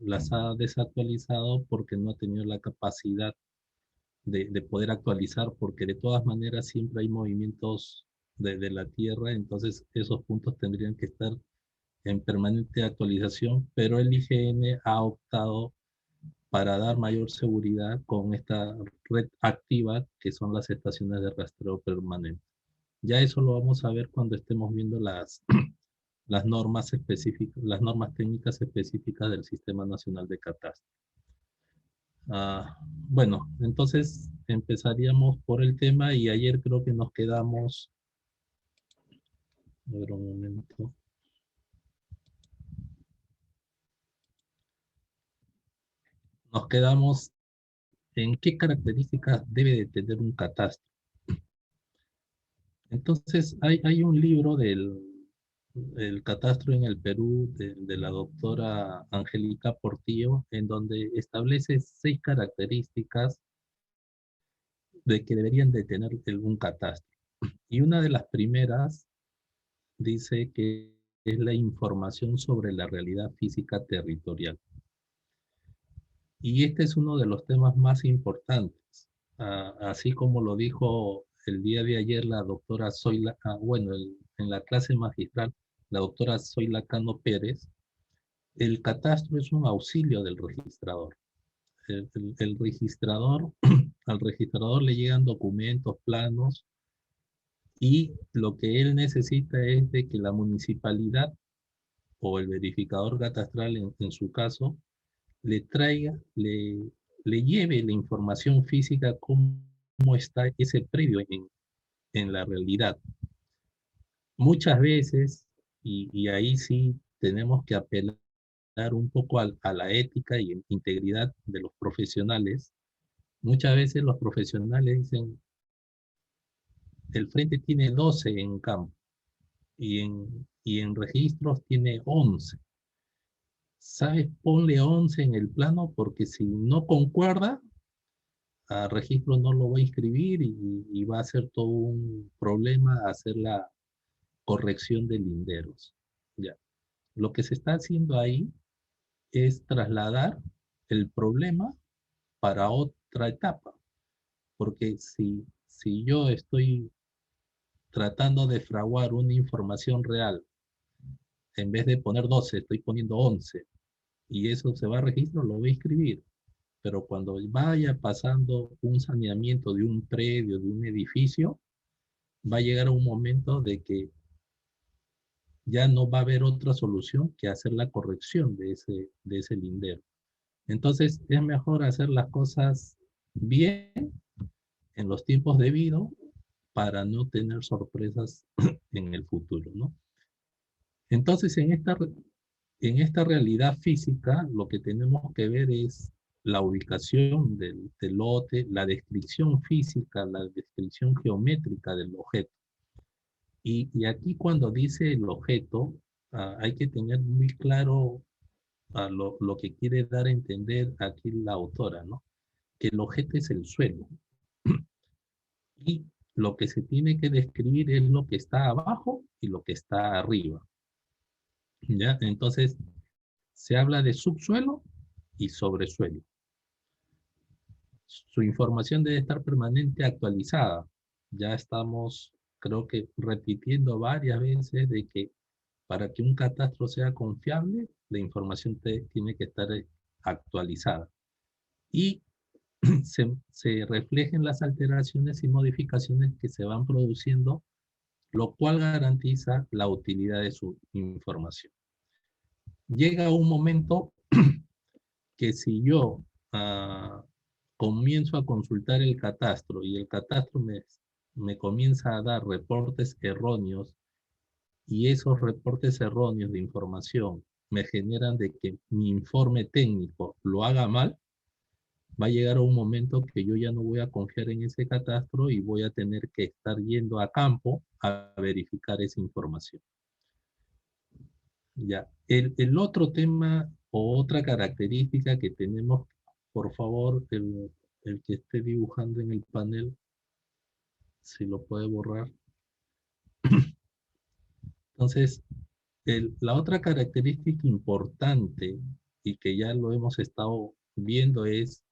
las ha desactualizado porque no ha tenido la capacidad de poder actualizar, porque de todas maneras siempre hay movimientos de la Tierra, entonces esos puntos tendrían que estar en permanente actualización, pero el IGN ha optado para dar mayor seguridad con esta red activa que son las estaciones de rastreo permanente. Ya eso lo vamos a ver cuando estemos viendo las normas específicas, las normas técnicas específicas del Sistema Nacional de Catastro. Bueno, entonces empezaríamos por el tema y ayer creo que nos quedamos, a ver un momento, nos quedamos en qué características debe de tener un catastro. Entonces hay un libro del el catastro en el Perú de la doctora Angélica Portillo, en donde establece 6 características de que deberían de tener un catastro. Y una de las primeras dice que es la información sobre la realidad física territorial. Y este es uno de los temas más importantes. Así como lo dijo el día de ayer la doctora Zoila, en la clase magistral, la doctora Zoila Cano Pérez, el catastro es un auxilio del registrador. El registrador, al registrador le llegan documentos, planos, y lo que él necesita es de que la municipalidad o el verificador catastral en su caso, le traiga, le lleve la información física, cómo está ese predio en la realidad. Muchas veces, y ahí sí tenemos que apelar un poco a la ética y integridad de los profesionales, muchas veces los profesionales dicen, el frente tiene 12 en campo y en registros tiene 11. ¿Sabes? Ponle 11 en el plano porque si no concuerda, a registro no lo va a inscribir y va a ser todo un problema hacer la corrección de linderos. Ya. Lo que se está haciendo ahí es trasladar el problema para otra etapa, porque si yo estoy tratando de fraguar una información real, en vez de poner 12, estoy poniendo 11, y eso se va a registro, lo voy a inscribir. Pero cuando vaya pasando un saneamiento de un predio, de un edificio, va a llegar a un momento de que ya no va a haber otra solución que hacer la corrección de ese lindero. Entonces, es mejor hacer las cosas bien, en los tiempos debidos, para no tener sorpresas en el futuro, ¿no? Entonces, en esta realidad física, lo que tenemos que ver es la ubicación del lote, la descripción física, la descripción geométrica del objeto. Y aquí cuando dice el objeto, hay que tener muy claro lo que quiere dar a entender aquí la autora, ¿no? Que el objeto es el suelo. Y lo que se tiene que describir es lo que está abajo y lo que está arriba. ¿Ya? Entonces, se habla de subsuelo y sobresuelo. Su información debe estar permanente actualizada. Ya estamos, creo que, repitiendo varias veces de que para que un catastro sea confiable, la información tiene que estar actualizada. Y se reflejen las alteraciones y modificaciones que se van produciendo, lo cual garantiza la utilidad de su información. Llega un momento que si yo comienzo a consultar el catastro y el catastro me comienza a dar reportes erróneos y esos reportes erróneos de información me generan de que mi informe técnico lo haga mal, va a llegar a un momento que yo ya no voy a confiar en ese catastro y voy a tener que estar yendo a campo a verificar esa información. Ya. El otro tema o otra característica que tenemos, por favor, el que esté dibujando en el panel, si lo puede borrar. Entonces, la otra característica importante y que ya lo hemos estado viendo es,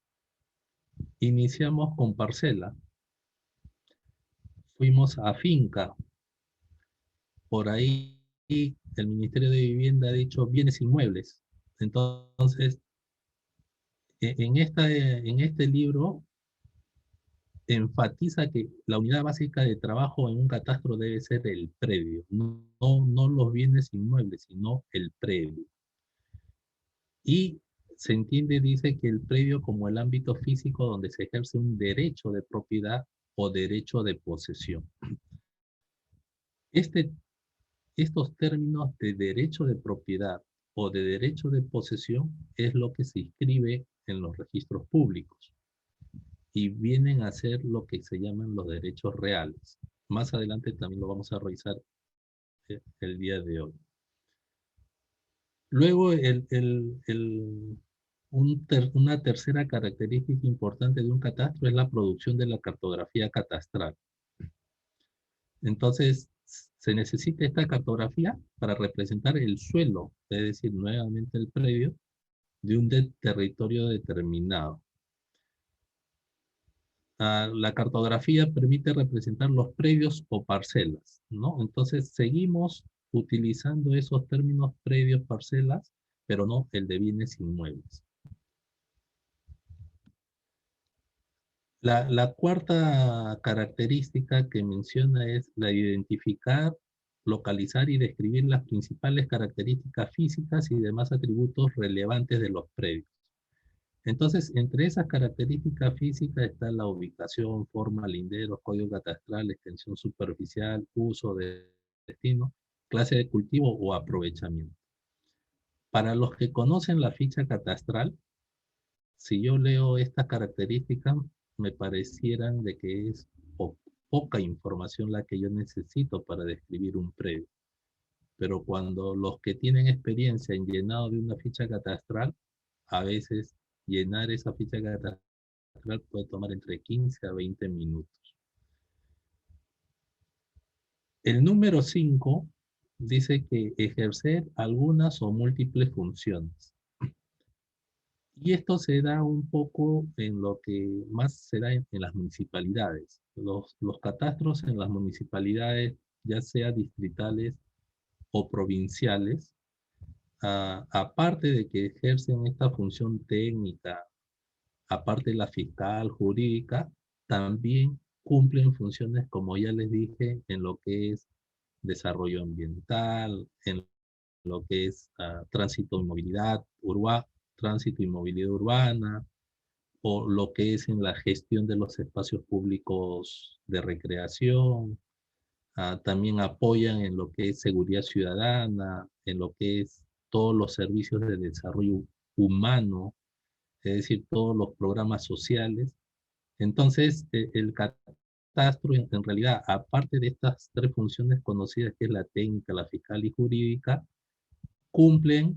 iniciamos con parcela, fuimos a finca, por ahí el Ministerio de Vivienda ha dicho bienes inmuebles. Entonces, en este libro enfatiza que la unidad básica de trabajo en un catastro debe ser el predio, no los bienes inmuebles, sino el predio. Y se entiende, dice, que el predio como el ámbito físico donde se ejerce un derecho de propiedad o derecho de posesión. Este, estos términos de derecho de propiedad o de derecho de posesión es lo que se inscribe en los registros públicos y vienen a ser lo que se llaman los derechos reales. Más adelante también lo vamos a revisar el día de hoy. Luego, una tercera característica importante de un catastro es la producción de la cartografía catastral. Entonces, se necesita esta cartografía para representar el suelo, es decir, nuevamente el predio, de un territorio determinado. La cartografía permite representar los predios o parcelas, ¿no? Entonces, seguimos utilizando esos términos predios, parcelas, pero no el de bienes inmuebles. La cuarta característica que menciona es la de identificar, localizar y describir las principales características físicas y demás atributos relevantes de los predios. Entonces, entre esas características físicas está la ubicación, forma, linderos, código catastral, extensión superficial, uso de destino, clase de cultivo o aprovechamiento. Para los que conocen la ficha catastral, si yo leo estas características, me parecieran de que es poca información la que yo necesito para describir un predio. Pero cuando los que tienen experiencia en llenado de una ficha catastral, a veces llenar esa ficha catastral puede tomar entre 15 a 20 minutos. El número 5 dice que ejercer algunas o múltiples funciones. Y esto se da un poco en lo que más se da en las municipalidades. Los catastros en las municipalidades, ya sea distritales o provinciales, aparte de que ejercen esta función técnica, aparte de la fiscal, jurídica, también cumplen funciones, como ya les dije, en lo que es desarrollo ambiental, en lo que es tránsito y movilidad tránsito y movilidad urbana, o lo que es en la gestión de los espacios públicos de recreación. También apoyan en lo que es seguridad ciudadana, en lo que es todos los servicios de desarrollo humano, es decir, todos los programas sociales. Entonces, el catastro, en realidad, aparte de estas tres funciones conocidas, que es la técnica, la fiscal y jurídica, cumplen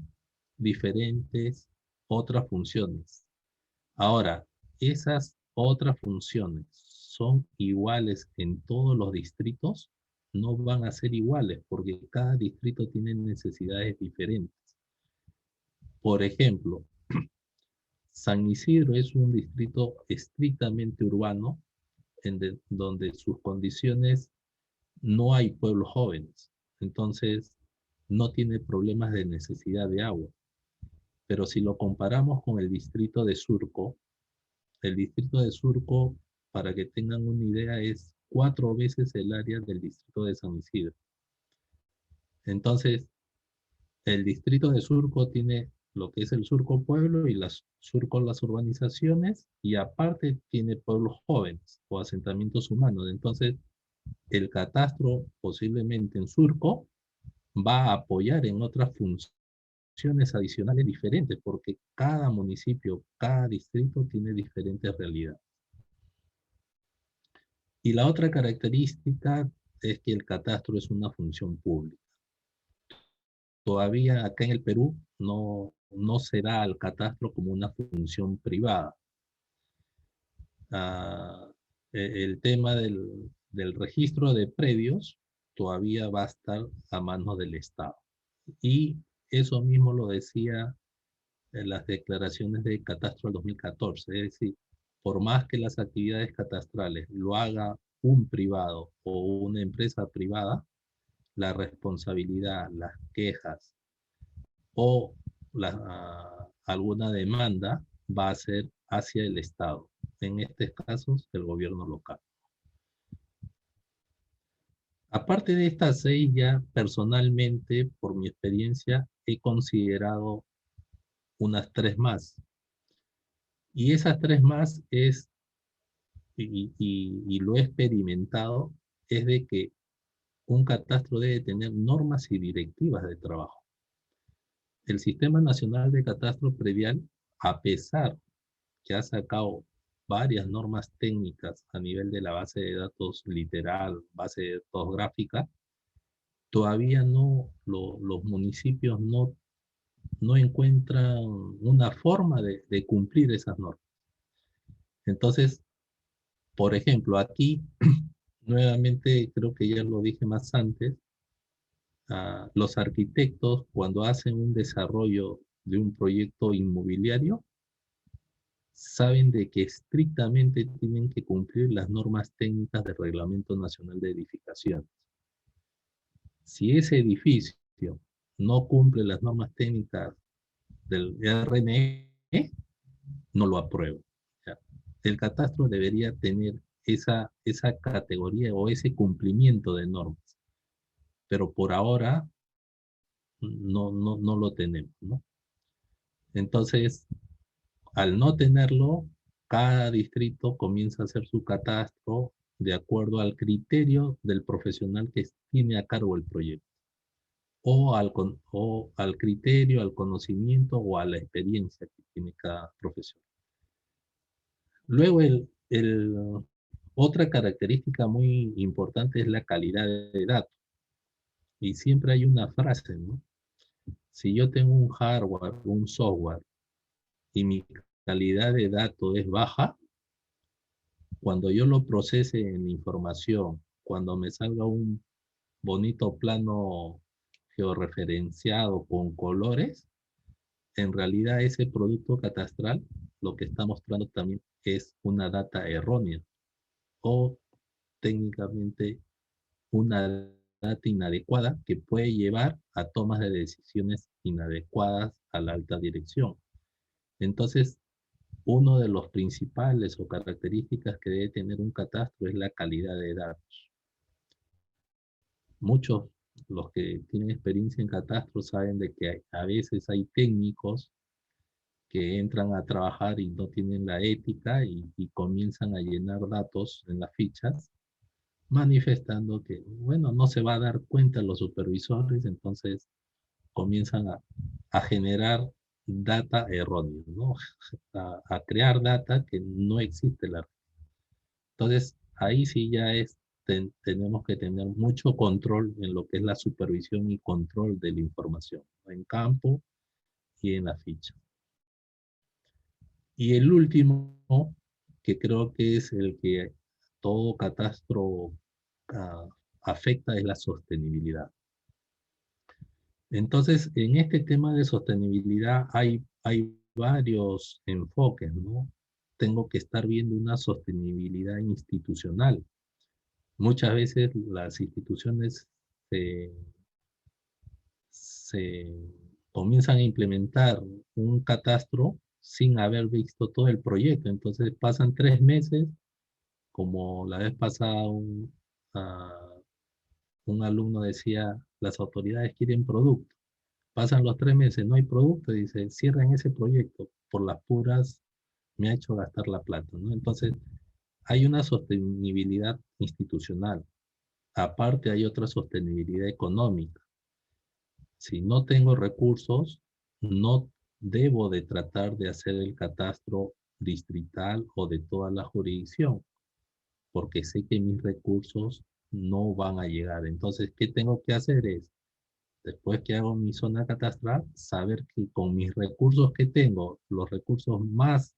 diferentes otras funciones. Ahora, esas otras funciones son iguales en todos los distritos, no van a ser iguales porque cada distrito tiene necesidades diferentes. Por ejemplo, San Isidro es un distrito estrictamente urbano donde sus condiciones no hay pueblos jóvenes, entonces no tiene problemas de necesidad de agua. Pero si lo comparamos con el distrito de Surco, el distrito de Surco, para que tengan una idea, es 4 veces el área del distrito de San Isidro. Entonces, el distrito de Surco tiene lo que es el Surco Pueblo y Surco las urbanizaciones, y aparte tiene pueblos jóvenes o asentamientos humanos. Entonces, el catastro posiblemente en Surco va a apoyar en otras funciones adicionales diferentes, porque cada municipio, cada distrito tiene diferentes realidades. Y la otra característica es que el catastro es una función pública. Todavía acá en el Perú no se da al catastro como una función privada. Ah, el tema del registro de predios todavía va a estar a manos del Estado. Y eso mismo lo decía las declaraciones de catastro del 2014. Es decir, por más que las actividades catastrales lo haga un privado o una empresa privada, la responsabilidad, las quejas o alguna demanda va a ser hacia el Estado, en estos casos el gobierno local. Aparte de estas 6, ya personalmente, por mi experiencia, he considerado unas 3 más. Y esas 3 más y lo he experimentado, es de que un catastro debe tener normas y directivas de trabajo. El Sistema Nacional de Catastro Predial, a pesar que ha sacado varias normas técnicas a nivel de la base de datos literal, base de datos gráfica, todavía los municipios no encuentran una forma de cumplir esas normas. Entonces, por ejemplo, aquí, nuevamente creo que ya lo dije más antes, los arquitectos cuando hacen un desarrollo de un proyecto inmobiliario, saben de que estrictamente tienen que cumplir las normas técnicas del Reglamento Nacional de Edificaciones. Si ese edificio no cumple las normas técnicas del RNE, no lo apruebo. O sea, el catastro debería tener esa categoría o ese cumplimiento de normas, pero por ahora no lo tenemos, ¿no? Entonces, al no tenerlo, cada distrito comienza a hacer su catastro de acuerdo al criterio del profesional que tiene a cargo el proyecto, o al criterio, al conocimiento o a la experiencia que tiene cada profesional. Luego, otra característica muy importante es la calidad de datos. Y siempre hay una frase, ¿no? Si yo tengo un hardware, un software, y mi calidad de datos es baja, cuando yo lo procese en información, cuando me salga un bonito plano georreferenciado con colores, en realidad ese producto catastral lo que está mostrando también es una data errónea o técnicamente una data inadecuada que puede llevar a tomas de decisiones inadecuadas a la alta dirección. Entonces, uno de los principales o características que debe tener un catastro es la calidad de datos. Muchos, los que tienen experiencia en catastro, saben de que a veces hay técnicos que entran a trabajar y no tienen la ética y comienzan a llenar datos en las fichas, manifestando que, bueno, no se va a dar cuenta los supervisores, entonces comienzan a generar data errónea, ¿no? A crear data que no existe. Entonces, ahí sí ya tenemos que tener mucho control en lo que es la supervisión y control de la información, ¿no? En campo y en la ficha. Y el último, que creo que es el que todo catastro ah, afecta, es la sostenibilidad. Entonces, en este tema de sostenibilidad hay varios enfoques, ¿no? Tengo que estar viendo una sostenibilidad institucional. Muchas veces las instituciones se comienzan a implementar un catastro sin haber visto todo el proyecto. Entonces pasan 3 meses, como la vez pasada un alumno decía, las autoridades quieren producto. Pasan los 3 meses, no hay producto, y dice, cierren ese proyecto. Por las puras me ha hecho gastar la plata, ¿no? Entonces, hay una sostenibilidad institucional. Aparte, hay otra sostenibilidad económica. Si no tengo recursos, no debo de tratar de hacer el catastro distrital o de toda la jurisdicción, porque sé que mis recursos no van a llegar. Entonces, ¿qué tengo que hacer? Es, después que hago mi zona catastral, saber que con mis recursos que tengo, los recursos más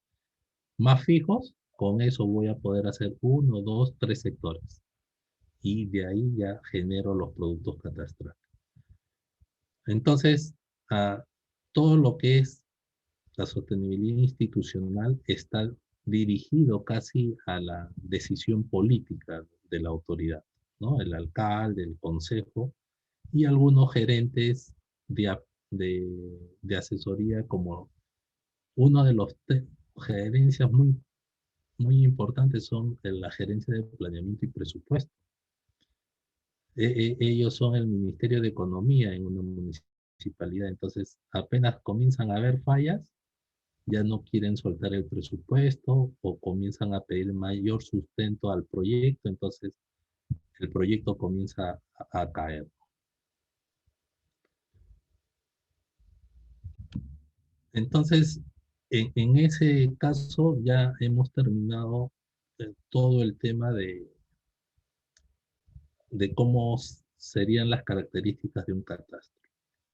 fijos, con eso voy a poder hacer 1, 2, 3 sectores. Y de ahí ya genero los productos catastrales. Entonces, todo lo que es la sostenibilidad institucional está dirigido casi a la decisión política de la autoridad, ¿no? El alcalde, el consejo y algunos gerentes de, de asesoría como uno de los gerencias muy importantes son la gerencia de planeamiento y presupuesto. Ellos son el Ministerio de Economía en una municipalidad, entonces apenas comienzan a haber fallas, ya no quieren soltar el presupuesto o comienzan a pedir mayor sustento al proyecto, entonces el proyecto comienza a caer. Entonces, en ese caso ya hemos terminado todo el tema de cómo serían las características de un catastro.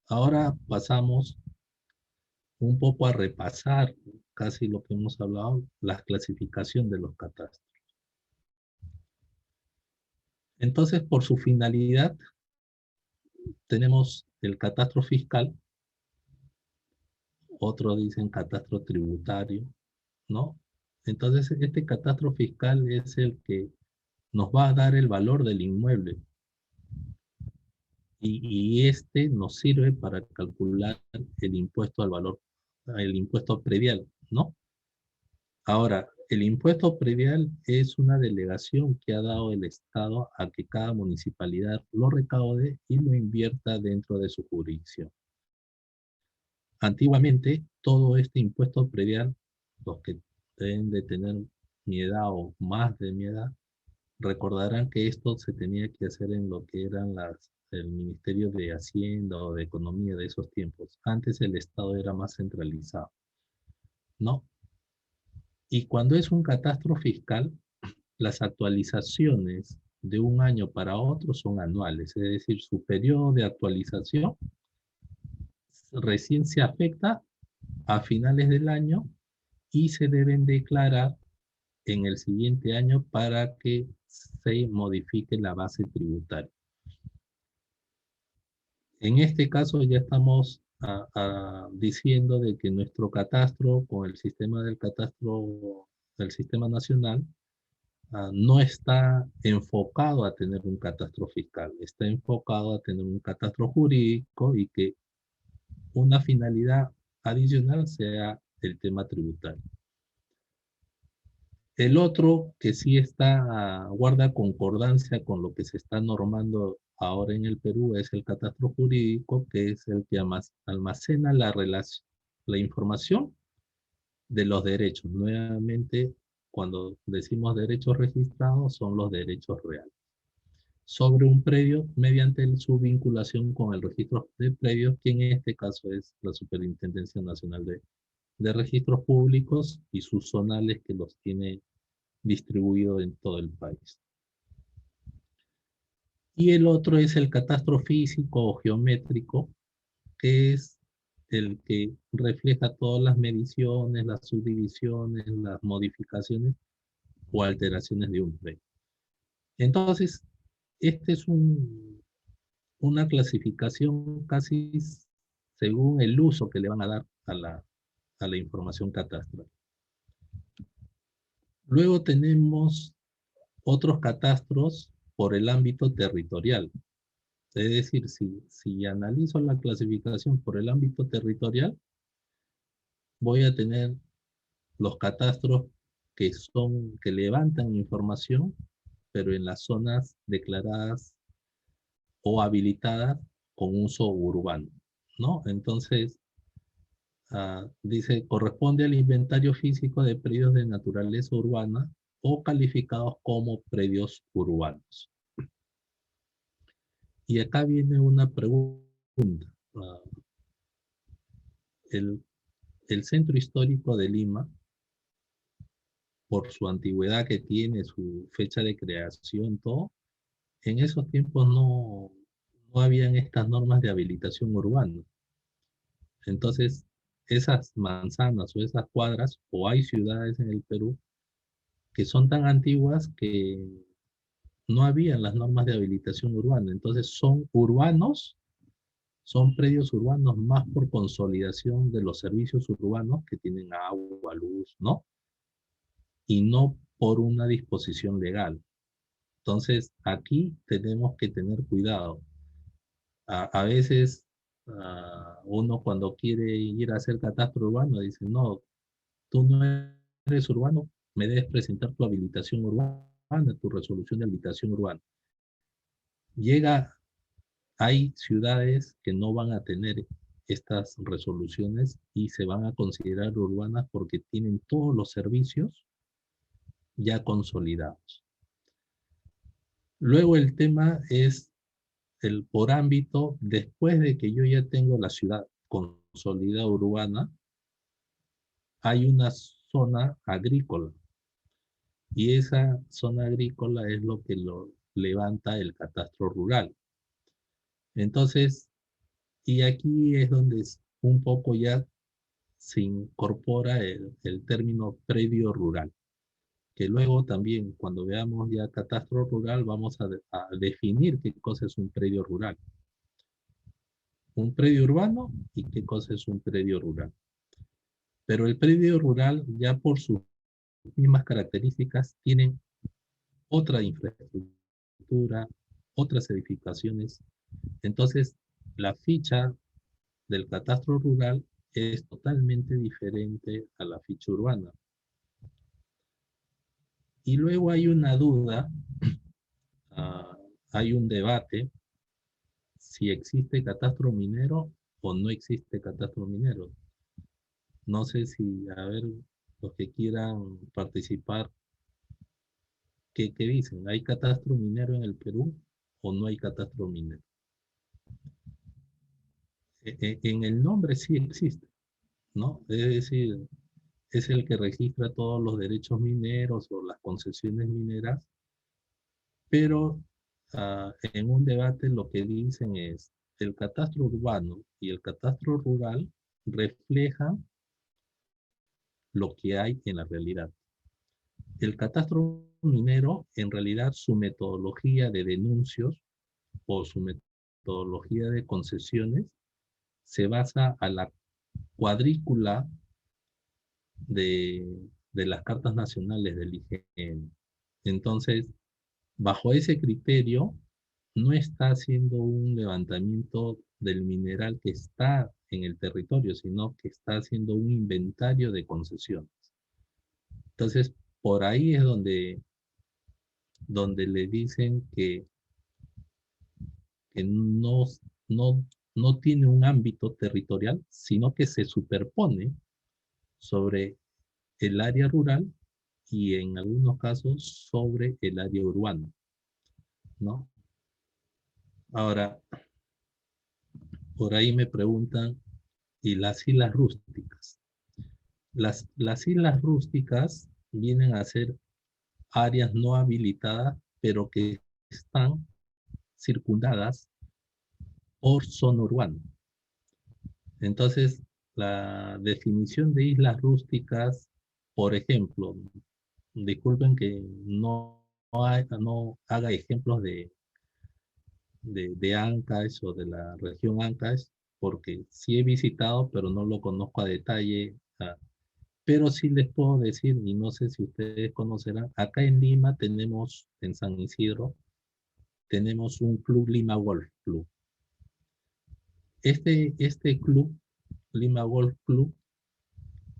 Ahora pasamos un poco a repasar casi lo que hemos hablado, la clasificación de los catastros. Entonces, por su finalidad, tenemos el catastro fiscal, otros dicen catastro tributario, ¿no? Entonces, este catastro fiscal es el que nos va a dar el valor del inmueble y este nos sirve para calcular el impuesto al valor, el impuesto predial, ¿no? Ahora, el impuesto predial es una delegación que ha dado el Estado a que cada municipalidad lo recaude y lo invierta dentro de su jurisdicción. Antiguamente, todo este impuesto predial, los que deben de tener mi edad o más de mi edad, recordarán que esto se tenía que hacer en lo que eran el Ministerio de Hacienda o de Economía de esos tiempos. Antes el Estado era más centralizado, ¿no? Y cuando es un catastro fiscal, las actualizaciones de un año para otro son anuales, es decir, su periodo de actualización recién se afecta a finales del año y se deben declarar en el siguiente año para que se modifique la base tributaria. En este caso ya estamos diciendo de que nuestro catastro con el sistema del catastro del sistema nacional no está enfocado a tener un catastro fiscal, está enfocado a tener un catastro jurídico y que una finalidad adicional sea el tema tributario. El otro que sí está, guarda concordancia con lo que se está normando ahora en el Perú es el catastro jurídico, que es el que almacena la información de los derechos. Nuevamente, cuando decimos derechos registrados, son los derechos reales. Sobre un predio mediante su vinculación con el registro de predios, que en este caso es la Superintendencia Nacional de Registros Públicos y sus zonales que los tiene distribuidos en todo el país. Y el otro es el catastro físico o geométrico, que es el que refleja todas las mediciones, las subdivisiones, las modificaciones o alteraciones de un predio. Entonces, este es una clasificación casi según el uso que le van a dar a la información catastral. Luego tenemos otros catastros por el ámbito territorial. Es decir, si analizo la clasificación por el ámbito territorial, voy a tener los catastros que levantan información, pero en las zonas declaradas o habilitadas con uso urbano, ¿no? Entonces, dice, corresponde al inventario físico de predios de naturaleza urbana o calificados como predios urbanos. Y acá viene una pregunta. Uh, el, el centro histórico de Lima, por su antigüedad que tiene, su fecha de creación, todo, en esos tiempos no habían estas normas de habilitación urbana. Entonces, esas manzanas o esas cuadras, o hay ciudades en el Perú que son tan antiguas que no habían las normas de habilitación urbana. Entonces, son urbanos, son predios urbanos más por consolidación de los servicios urbanos que tienen agua, luz, ¿no? Y no por una disposición legal. Entonces, aquí tenemos que tener cuidado. A veces uno cuando quiere ir a hacer catastro urbano dice, no, tú no eres urbano, me debes presentar tu habilitación urbana, tu resolución de habilitación urbana. Hay ciudades que no van a tener estas resoluciones y se van a considerar urbanas porque tienen todos los servicios ya consolidados. Luego el tema es el por ámbito, después de que yo ya tengo la ciudad consolidada urbana, hay una zona agrícola y esa zona agrícola es lo que lo levanta el catastro rural. Entonces, y aquí es donde un poco ya se incorpora el término predio rural, que luego también cuando veamos ya catastro rural vamos a definir qué cosa es un predio rural, un predio urbano y qué cosa es un predio rural. Pero el predio rural ya por sus mismas características tienen otra infraestructura, otras edificaciones. Entonces, la ficha del catastro rural es totalmente diferente a la ficha urbana. Y luego hay una duda, uh, hay un debate si existe catastro minero o no existe catastro minero. No sé si, a ver, los que quieran participar, ¿qué dicen? ¿Hay catastro minero en el Perú o no hay catastro minero? En el nombre sí existe, ¿no? Es decir, es el que registra todos los derechos mineros o las concesiones mineras, pero en un debate lo que dicen es el catastro urbano y el catastro rural reflejan lo que hay en la realidad. El catastro minero, en realidad, su metodología de denuncios o su metodología de concesiones se basa a la cuadrícula de las cartas nacionales del IGN. Entonces, bajo ese criterio, no está haciendo un levantamiento del mineral que está en el territorio, sino que está haciendo un inventario de concesiones. Entonces, por ahí es donde le dicen que no tiene un ámbito territorial, sino que se superpone sobre el área rural y en algunos casos sobre el área urbana, ¿no? Ahora, por ahí me preguntan, ¿y las islas rústicas? Las islas rústicas vienen a ser áreas no habilitadas, pero que están circundadas por zona urbana. Entonces, la definición de islas rústicas, por ejemplo, disculpen que no haga ejemplos de Ancash o de la región Ancash, porque sí he visitado, pero no lo conozco a detalle. Pero sí les puedo decir, y no sé si ustedes conocerán, acá en Lima tenemos, en San Isidro, tenemos un club Lima Golf Club. Este club, Lima Golf Club,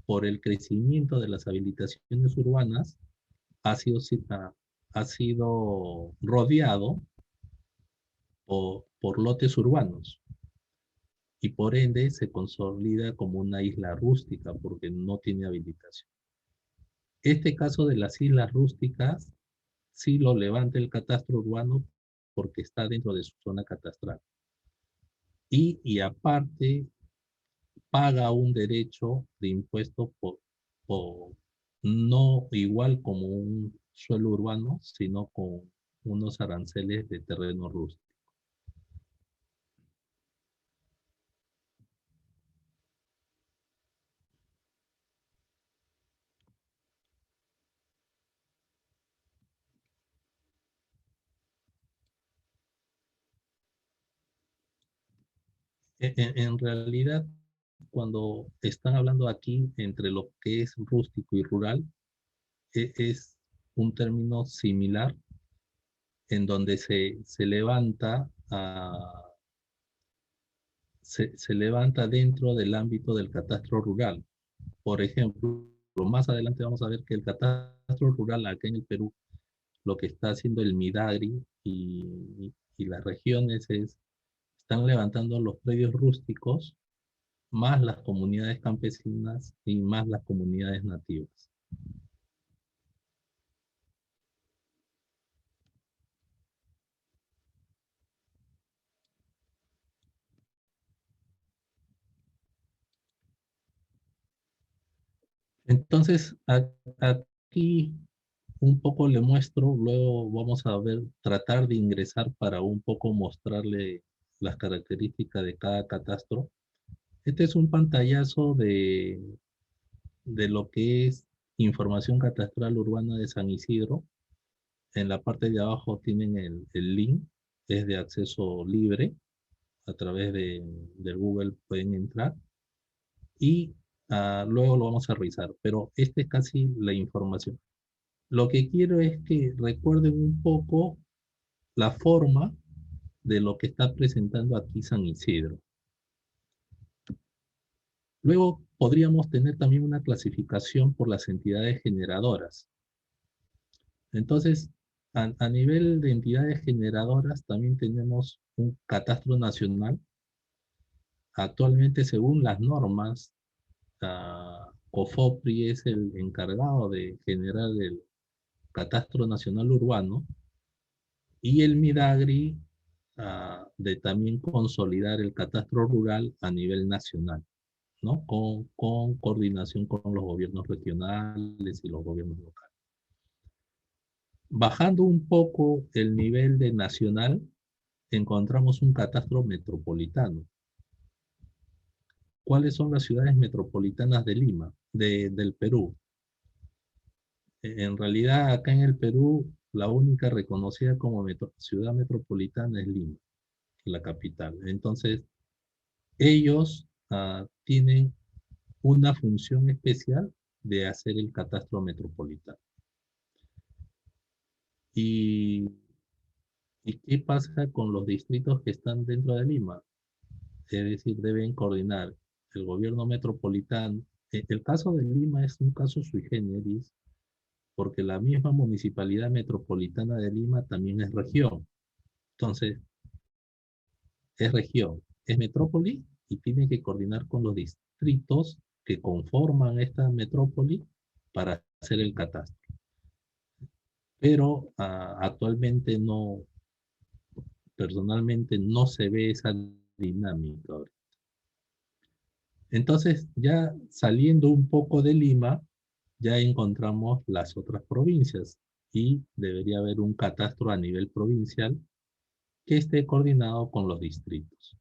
por el crecimiento de las habilitaciones urbanas, ha sido, ha sido rodeado por lotes urbanos y por ende se consolida como una isla rústica porque no tiene habilitación. Este caso de las islas rústicas sí lo levanta el catastro urbano porque está dentro de su zona catastral. Y aparte paga un derecho de impuesto por no igual como un suelo urbano, sino con unos aranceles de terreno rústico. En realidad, cuando están hablando aquí entre lo que es rústico y rural, es un término similar en donde se levanta, se levanta dentro del ámbito del catastro rural. Por ejemplo, más adelante vamos a ver que el catastro rural acá en el Perú, lo que está haciendo el Midagri y las regiones están levantando los predios rústicos, más las comunidades campesinas y más las comunidades nativas. Entonces, aquí un poco le muestro, luego vamos a ver, tratar de ingresar para un poco mostrarle las características de cada catastro. Este es un pantallazo de lo que es información catastral urbana de San Isidro. En la parte de abajo tienen el link, es de acceso libre, a través de Google pueden entrar y luego lo vamos a revisar, pero esta es casi la información. Lo que quiero es que recuerden un poco la forma de lo que está presentando aquí San Isidro. Luego podríamos tener también una clasificación por las entidades generadoras. Entonces, a nivel de entidades generadoras, también tenemos un catastro nacional. Actualmente, según las normas, COFOPRI es el encargado de generar el catastro nacional urbano y el MIDAGRI de también consolidar el catastro rural a nivel nacional, ¿no? Con coordinación con los gobiernos regionales y los gobiernos locales. Bajando un poco el nivel de nacional, encontramos un catastro metropolitano. ¿Cuáles son las ciudades metropolitanas de Lima, del Perú? En realidad, acá en el Perú, la única reconocida como ciudad metropolitana es Lima, la capital. Entonces, ellos tienen una función especial de hacer el catastro metropolitano. ¿Y, ¿Y qué pasa con los distritos que están dentro de Lima? Es decir, deben coordinar el gobierno metropolitano. El caso de Lima es un caso sui generis porque la misma municipalidad metropolitana de Lima también es región. Entonces, es región, es metrópoli y tiene que coordinar con los distritos que conforman esta metrópoli para hacer el catastro. Pero actualmente no, personalmente no se ve esa dinámica. Entonces, ya saliendo un poco de Lima, ya encontramos las otras provincias y debería haber un catastro a nivel provincial que esté coordinado con los distritos.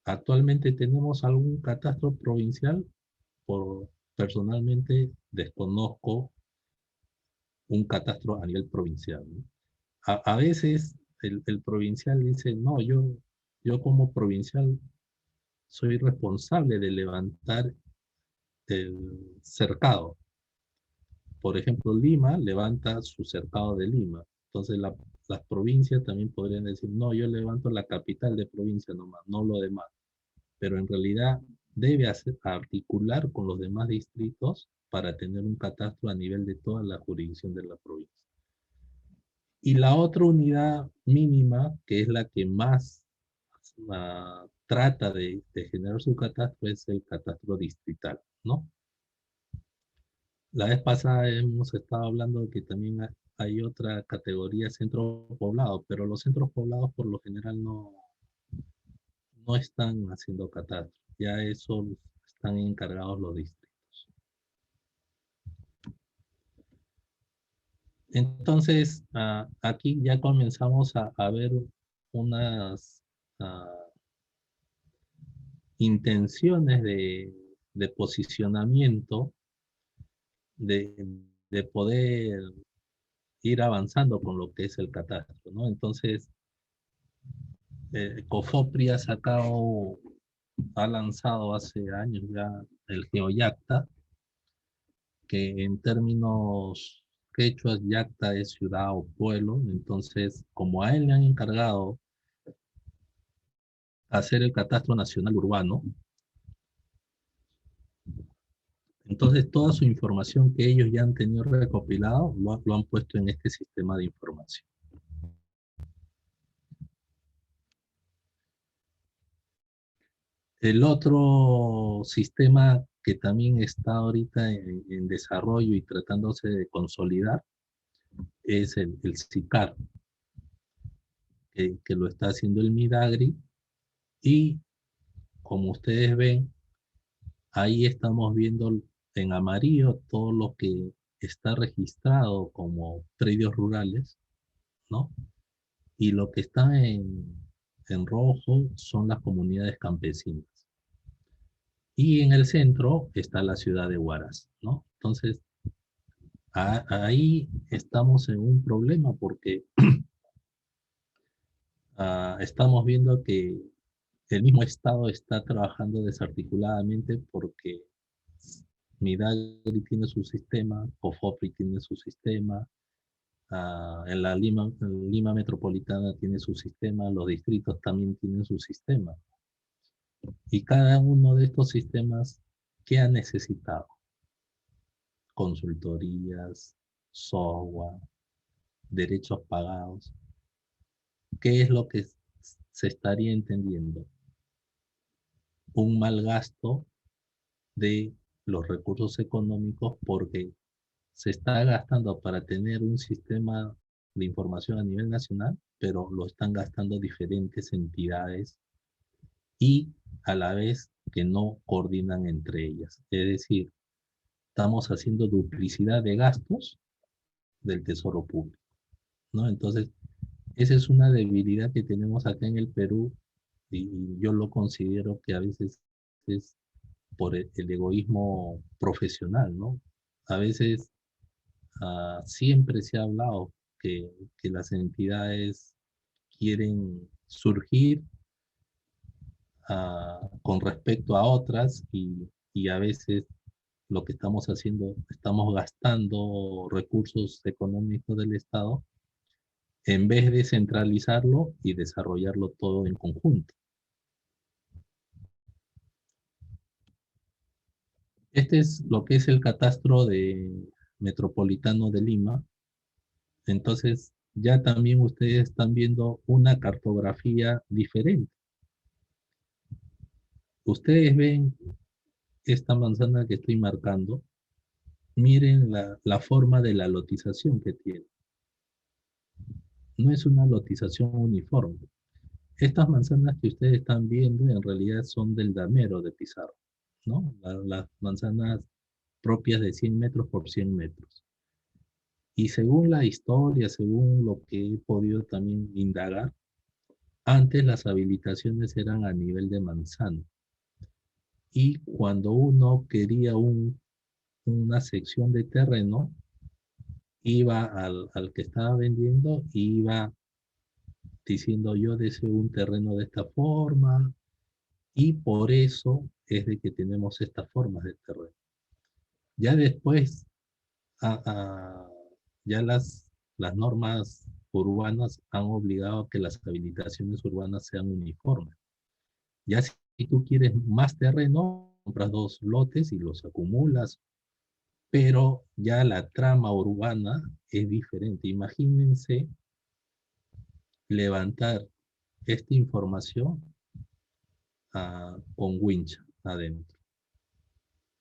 Actualmente tenemos algún catastro provincial, por personalmente desconozco un catastro a nivel provincial, ¿no? A veces el provincial dice, no, yo como provincial soy responsable de levantar el cercado. Por ejemplo, Lima levanta su cercado de Lima. Entonces las provincias también podrían decir, no, yo levanto la capital de provincia nomás, no lo demás. Pero en realidad debe articular con los demás distritos para tener un catastro a nivel de toda la jurisdicción de la provincia. Y la otra unidad mínima, que es la que más trata de generar su catastro, es el catastro distrital, ¿no? La vez pasada hemos estado hablando de que también hay otra categoría, centro poblado, pero los centros poblados por lo general no están haciendo catastro, ya eso están encargados los distritos. Entonces, aquí ya comenzamos a ver unas intenciones de posicionamiento, de, de poder ir avanzando con lo que es el catastro, ¿no? Entonces, COFOPRI ha sacado ha lanzado hace años ya el GeoYacta, que en términos quechuas Yacta es ciudad o pueblo. Entonces, como a él le han encargado hacer el catastro nacional urbano, entonces toda su información que ellos ya han tenido recopilado lo han puesto en este sistema de información. El otro sistema que también está ahorita en desarrollo y tratándose de consolidar es el SICAR, que lo está haciendo el Midagri, y como ustedes ven, ahí estamos viendo en amarillo todo lo que está registrado como predios rurales, ¿no? Y lo que está en rojo son las comunidades campesinas. Y en el centro está la ciudad de Huaraz, ¿no? Entonces, ahí estamos en un problema porque estamos viendo que el mismo Estado está trabajando desarticuladamente porque Midagri tiene su sistema, COFOPRI tiene su sistema, en Lima Metropolitana tiene su sistema, los distritos también tienen su sistema. Y cada uno de estos sistemas, ¿qué ha necesitado? Consultorías, software, derechos pagados. ¿Qué es lo que se estaría entendiendo? Un mal gasto de los recursos económicos porque se está gastando para tener un sistema de información a nivel nacional, pero lo están gastando diferentes entidades y a la vez que no coordinan entre ellas. Es decir, estamos haciendo duplicidad de gastos del tesoro público, ¿no? Entonces, esa es una debilidad que tenemos acá en el Perú y yo lo considero que a veces es por el egoísmo profesional, ¿no? A veces siempre se ha hablado que las entidades quieren surgir con respecto a otras y a veces lo que estamos haciendo, estamos gastando recursos económicos del Estado en vez de centralizarlo y desarrollarlo todo en conjunto. Este es lo que es el catastro metropolitano de Lima. Entonces, ya también ustedes están viendo una cartografía diferente. Ustedes ven esta manzana que estoy marcando, miren la forma de la lotización que tiene. No es una lotización uniforme. Estas manzanas que ustedes están viendo en realidad son del damero de Pizarro, ¿no? Las manzanas propias de 100 metros por 100 metros. Y según la historia, según lo que he podido también indagar, antes las habilitaciones eran a nivel de manzana. Y cuando uno quería una sección de terreno, iba al que estaba vendiendo y iba diciendo yo deseo un terreno de esta forma y por eso es de que tenemos estas formas de terreno. Ya después, a- a- ya las normas urbanas han obligado a que las habilitaciones urbanas sean uniformes. Ya si tú quieres más terreno, compras dos lotes y los acumulas, pero ya la trama urbana es diferente. Imagínense levantar esta información con winch adentro.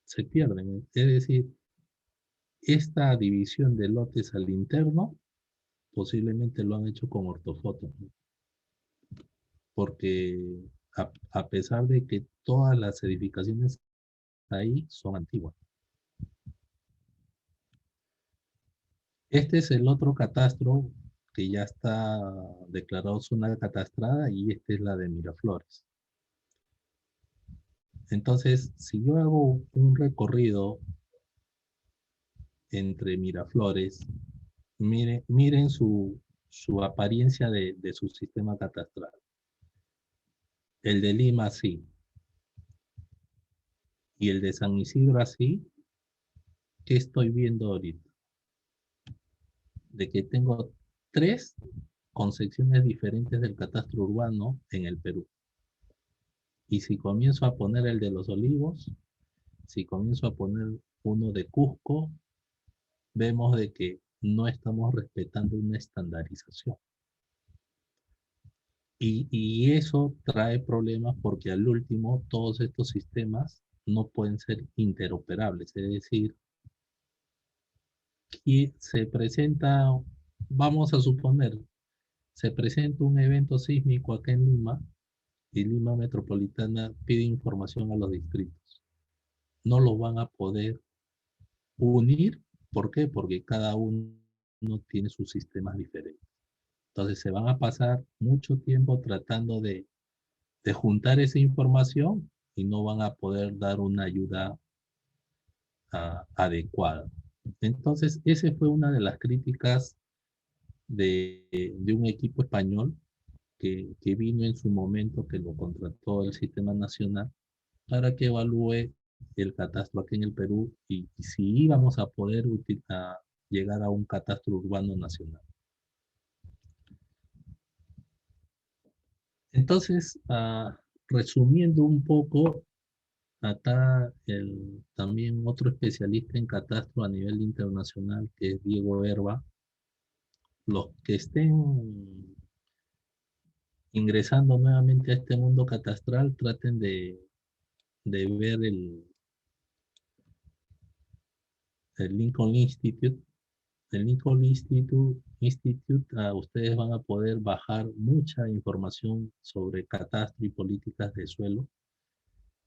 Se pierden. Es decir, esta división de lotes al interno posiblemente lo han hecho con ortofotos, ¿no? Porque a pesar de que todas las edificaciones ahí son antiguas. Este es el otro catastro que ya está declarado zona catastrada y esta es la de Miraflores. Entonces, si yo hago un recorrido entre Miraflores, miren su apariencia de su sistema catastral. El de Lima, sí. Y el de San Isidro así, ¿qué estoy viendo ahorita? De que tengo 3 concepciones diferentes del catastro urbano en el Perú. Y si comienzo a poner el de los Olivos, si comienzo a poner uno de Cusco, vemos de que no estamos respetando una estandarización. Y eso trae problemas porque al último todos estos sistemas no pueden ser interoperables. Es decir, y se presenta, vamos a suponer, se presenta un evento sísmico acá en Lima y Lima Metropolitana pide información a los distritos. No los van a poder unir. ¿Por qué? Porque cada uno tiene sus sistemas diferentes. Entonces se van a pasar mucho tiempo tratando de juntar esa información y no van a poder dar una ayuda adecuada. Entonces, esa fue una de las críticas de un equipo español que vino en su momento, que lo contrató el Sistema Nacional, para que evalúe el catastro aquí en el Perú y si íbamos a poder llegar a un catastro urbano nacional. Entonces, resumiendo un poco, acá también otro especialista en catastro a nivel internacional, que es Diego Herba, los que estén ingresando nuevamente a este mundo catastral, traten de ver el Lincoln Institute. El Lincoln Institute, ustedes van a poder bajar mucha información sobre catastro y políticas de suelo.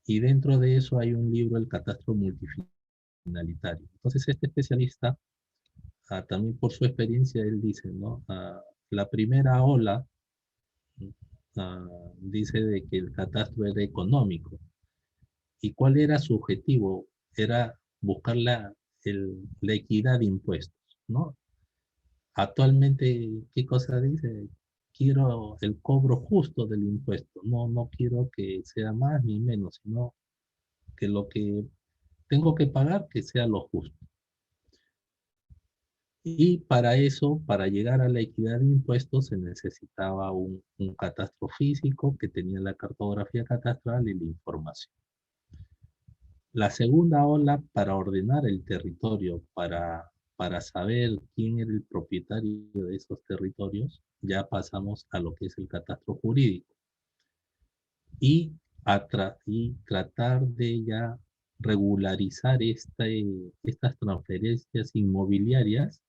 Y dentro de eso hay un libro, El Catastro Multifinalitario. Entonces, este especialista, también por su experiencia, él dice, ¿no? La primera ola, dice de que el catastro era económico. ¿Y cuál era su objetivo? Era buscar la equidad de impuestos, ¿no? Actualmente, ¿qué cosa dice? Quiero el cobro justo del impuesto. No, no quiero que sea más ni menos, sino que lo que tengo que pagar, que sea lo justo. Y para eso, para llegar a la equidad de impuestos, se necesitaba un catastro físico que tenía la cartografía catastral y la información. La segunda ola, para ordenar el territorio, para saber quién era el propietario de esos territorios, ya pasamos a lo que es el catastro jurídico. Y, y tratar de ya regularizar estas transferencias inmobiliarias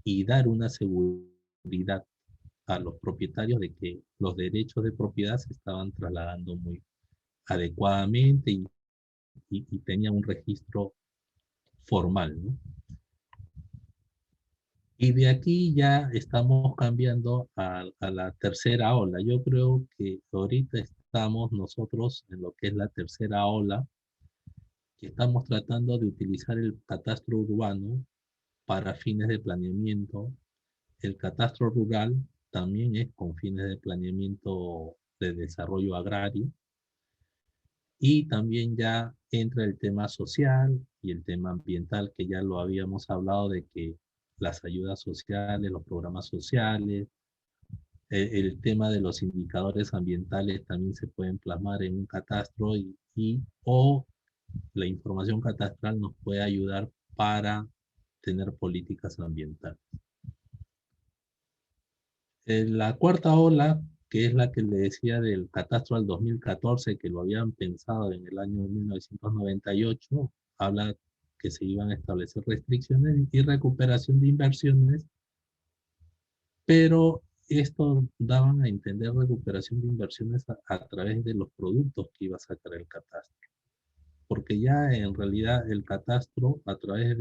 y dar una seguridad a los propietarios de que los derechos de propiedad se estaban trasladando muy adecuadamente y tenía un registro formal, ¿no? Y de aquí ya estamos cambiando a la tercera ola. Yo creo que ahorita estamos nosotros en lo que es la tercera ola, que estamos tratando de utilizar el catastro urbano para fines de planeamiento. El catastro rural también es con fines de planeamiento de desarrollo agrario. Y también ya entra el tema social y el tema ambiental, que ya lo habíamos hablado de que las ayudas sociales, los programas sociales, el tema de los indicadores ambientales también se pueden plasmar en un catastro o la información catastral nos puede ayudar para tener políticas ambientales. La cuarta ola, que es la que le decía del catastro al 2014, que lo habían pensado en el año 1998, habla que se iban a establecer restricciones y recuperación de inversiones, pero esto daban a entender recuperación de inversiones a través de los productos que iba a sacar el catastro, porque ya en realidad el catastro a través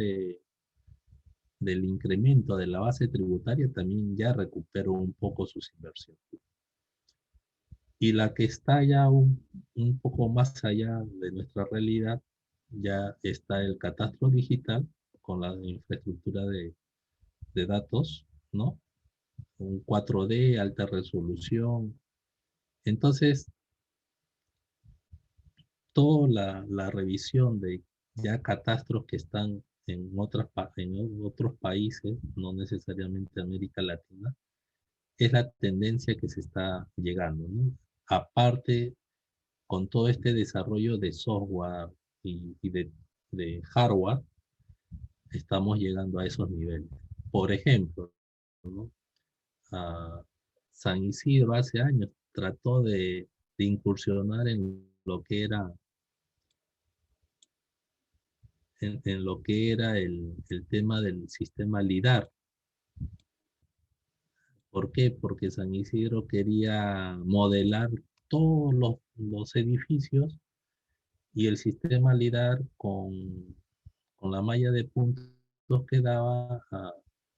del incremento de la base tributaria también ya recuperó un poco sus inversiones. Y la que está ya un poco más allá de nuestra realidad, ya está el catastro digital con la infraestructura de datos, ¿no? Un 4D, alta resolución. Entonces, toda la revisión de ya catastros que están en otros países, no necesariamente América Latina, es la tendencia que se está llegando, ¿no? Aparte, con todo este desarrollo de software y de hardware, estamos llegando a esos niveles. Por ejemplo, ¿no? Ah, San Isidro hace años trató de incursionar lo que era en lo que era el tema del sistema LIDAR. ¿Por qué? Porque San Isidro quería modelar todos los edificios y el sistema LIDAR con la malla de puntos que daba,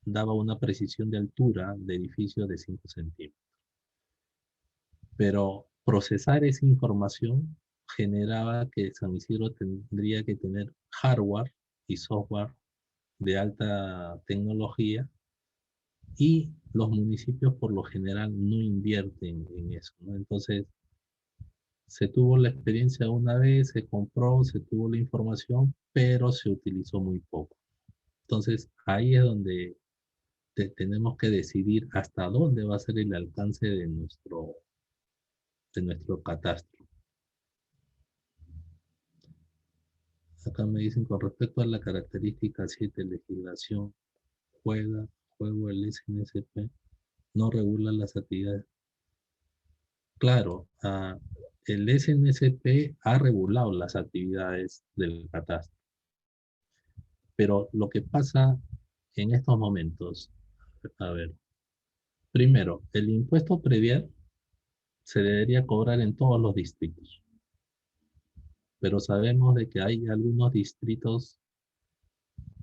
daba una precisión de altura de edificios de 5 centímetros. Pero procesar esa información generaba que San Isidro tendría que tener hardware y software de alta tecnología y los municipios por lo general no invierten en eso, ¿no? Entonces, se tuvo la experiencia una vez, se compró, se tuvo la información, pero se utilizó muy poco. Entonces, ahí es donde tenemos que decidir hasta dónde va a ser el alcance de nuestro catastro. Acá me dicen con respecto a la característica 7, legislación, juega, juego el SNSP, no regula las actividades. Claro, el SNSP ha regulado las actividades del catastro, pero lo que pasa en estos momentos, a ver, primero, el impuesto predial se debería cobrar en todos los distritos, pero sabemos de que hay algunos distritos,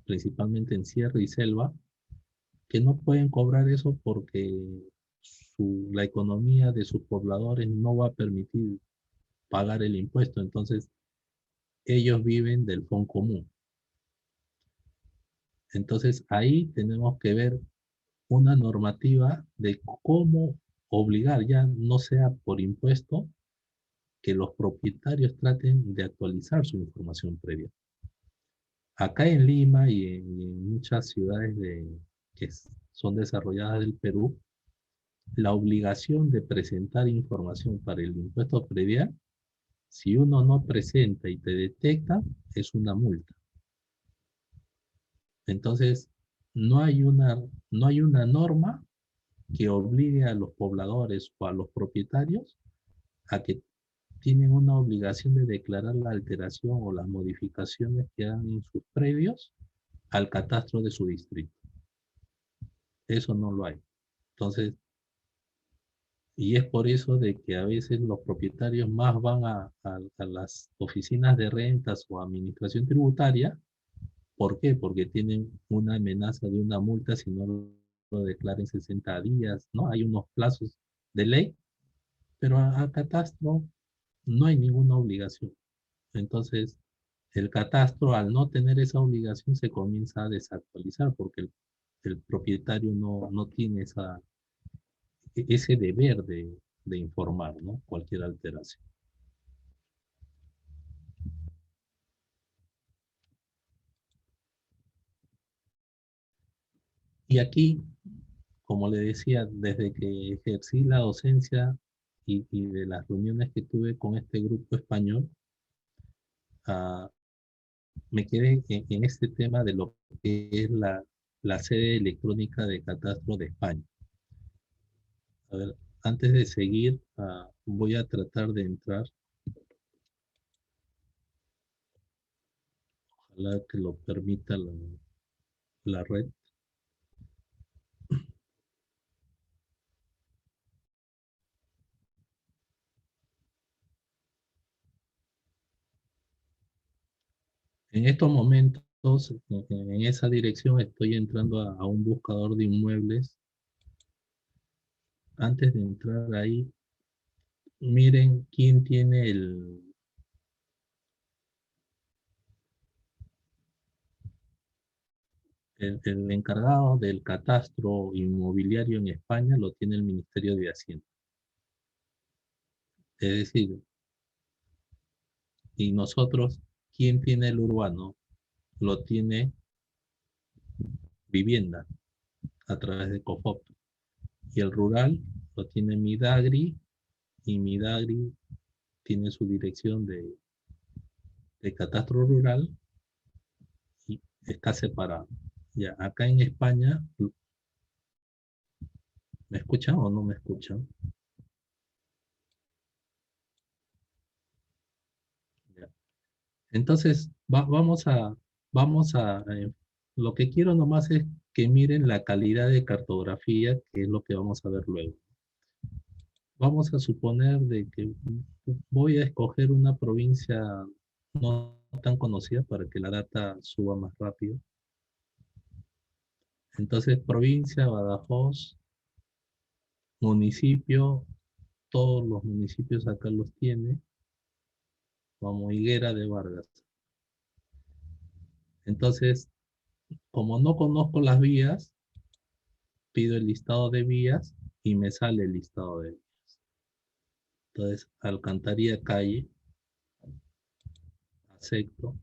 principalmente en Sierra y Selva, que no pueden cobrar eso porque la economía de sus pobladores no va a permitir pagar el impuesto, entonces ellos viven del fondo común. Entonces ahí tenemos que ver una normativa de cómo obligar, ya no sea por impuesto, que los propietarios traten de actualizar su información previa. Acá en Lima y en muchas ciudades que son desarrolladas del Perú, la obligación de presentar información para el impuesto predial, si uno no presenta y te detecta, es una multa. Entonces, no hay no hay una norma que obligue a los pobladores o a los propietarios a que tienen una obligación de declarar la alteración o las modificaciones que hagan en sus predios al catastro de su distrito. Eso no lo hay. Entonces, y es por eso de que a veces los propietarios más van a las oficinas de rentas o administración tributaria. ¿Por qué? Porque tienen una amenaza de una multa si no lo declaran en 60 días, ¿no? Hay unos plazos de ley, pero a catastro no hay ninguna obligación. Entonces, el catastro, al no tener esa obligación, se comienza a desactualizar porque el propietario no tiene ese deber de informar, ¿no? Cualquier alteración. Y aquí, como le decía, desde que ejercí la docencia y de las reuniones que tuve con este grupo español, ah, me quedé en este tema de lo que es la sede electrónica de catastro de España. A ver, antes de seguir, voy a tratar de entrar, ojalá que lo permita la red. En estos momentos, en esa dirección, estoy entrando a un buscador de inmuebles. Antes de entrar ahí, miren quién tiene el encargado del catastro inmobiliario en España, lo tiene el Ministerio de Hacienda. Es decir, Y nosotros, ¿quién tiene el urbano? Lo tiene vivienda a través de COFOP. Y el rural lo tiene Midagri, y Midagri tiene su dirección de catastro rural y está separado. Ya, acá en España, ¿me escuchan o no me escuchan? Ya. Entonces, vamos a, lo que quiero nomás es que miren la calidad de cartografía, que es lo que vamos a ver luego. Vamos a suponer de que voy a escoger una provincia no tan conocida para que la data suba más rápido. Entonces, provincia, Badajoz, municipio, todos los municipios acá los tiene, como Higuera de Vargas. Entonces, como no conozco las vías, pido el listado de vías y me sale el listado de vías. Entonces, alcantarilla calle, acepto.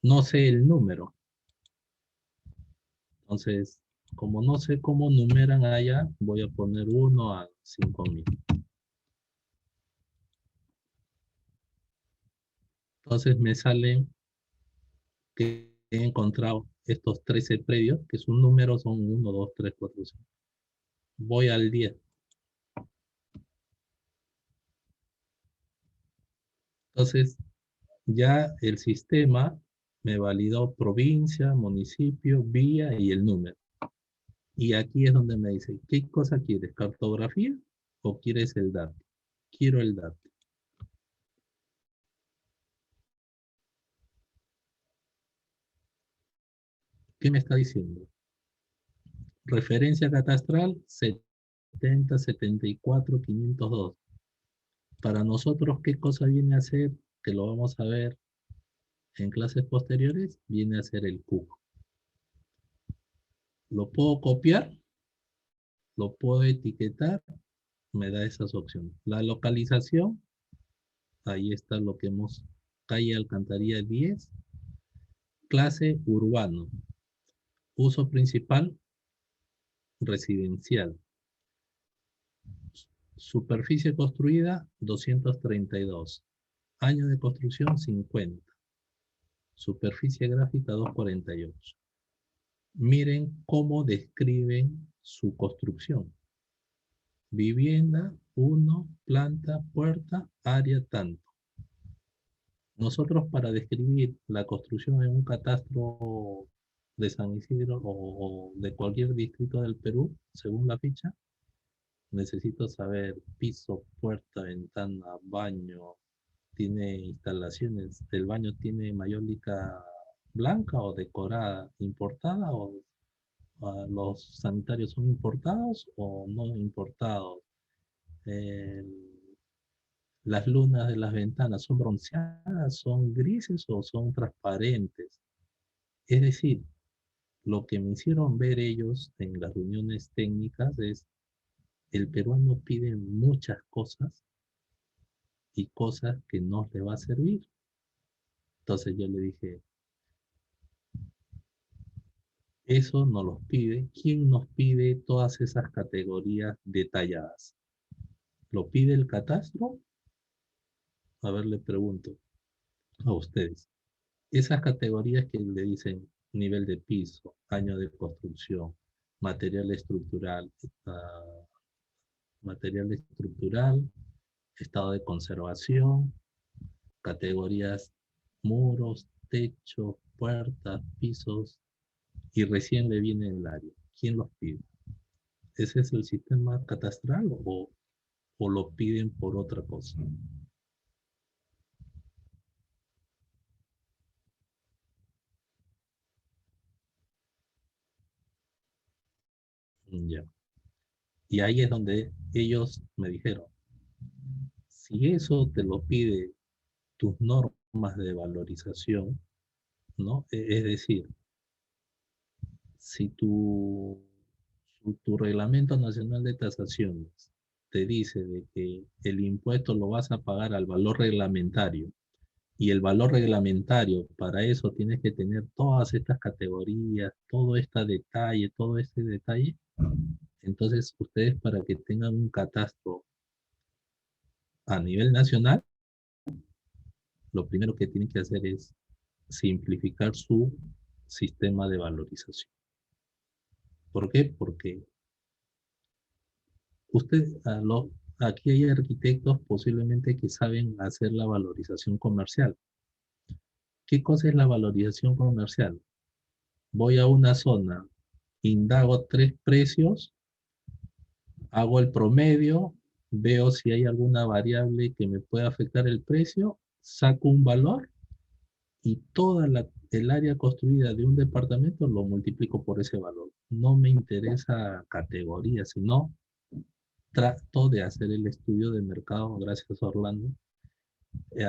No sé el número. Entonces, como no sé cómo numeran allá, voy a poner 1 a 5000. Entonces me sale que he encontrado estos 13 predios, que sus números son 1, 2, 3, 4, 5. Voy al 10. Entonces, ya el sistema me validó provincia, municipio, vía y el número. Y aquí es donde me dice, ¿qué cosa quieres? ¿Cartografía o quieres el dato? Quiero el dato. ¿Qué me está diciendo? Referencia catastral 7074-502. Para nosotros, ¿qué cosa viene a ser? Que lo vamos a ver en clases posteriores, viene a ser el cubo. Lo puedo copiar, lo puedo etiquetar, me da esas opciones. La localización, ahí está lo que hemos, calle Alcantarilla 10, clase urbano, uso principal, residencial, superficie construida 232, año de construcción 50, superficie gráfica 248. Miren cómo describen su construcción. Vivienda, 1, planta, puerta, área tanto. Nosotros para describir la construcción en un catastro de San Isidro o de cualquier distrito del Perú, según la ficha, necesito saber piso, puerta, ventana, baño, tiene instalaciones, el baño tiene mayólica blanca o decorada, importada o los sanitarios son importados o no importados. Eh, las lunas de las ventanas son bronceadas, son grises o son transparentes. Es decir, lo que me hicieron ver ellos en las reuniones técnicas es el peruano pide muchas cosas y cosas que no le va a servir. Entonces yo le dije, eso no los pide. ¿Quién nos pide todas esas categorías detalladas? ¿Lo pide el catastro? A ver, le pregunto a ustedes. Esas categorías que le dicen nivel de piso, año de construcción, material estructural, material estructural, estado de conservación, categorías muros, techo, puertas, pisos, y recién le viene el área. ¿Quién los pide? ¿Ese es el sistema catastral o lo piden por otra cosa? Ya. Y ahí es donde ellos me dijeron, si eso te lo pide tus normas de valorización, ¿no? Es decir, si tu reglamento nacional de tasaciones te dice de que el impuesto lo vas a pagar al valor reglamentario y el valor reglamentario, para eso tienes que tener todas estas categorías, todo este detalle. Entonces, ustedes para que tengan un catastro a nivel nacional, lo primero que tienen que hacer es simplificar su sistema de valorización. ¿Por qué? Porque usted, aquí hay arquitectos posiblemente que saben hacer la valorización comercial. ¿Qué cosa es la valorización comercial? Voy a una zona, indago 3 precios, hago el promedio, veo si hay alguna variable que me pueda afectar el precio, saco un valor y el área construida de un departamento lo multiplico por ese valor. No me interesa categoría, sino trato de hacer el estudio de mercado, gracias Orlando,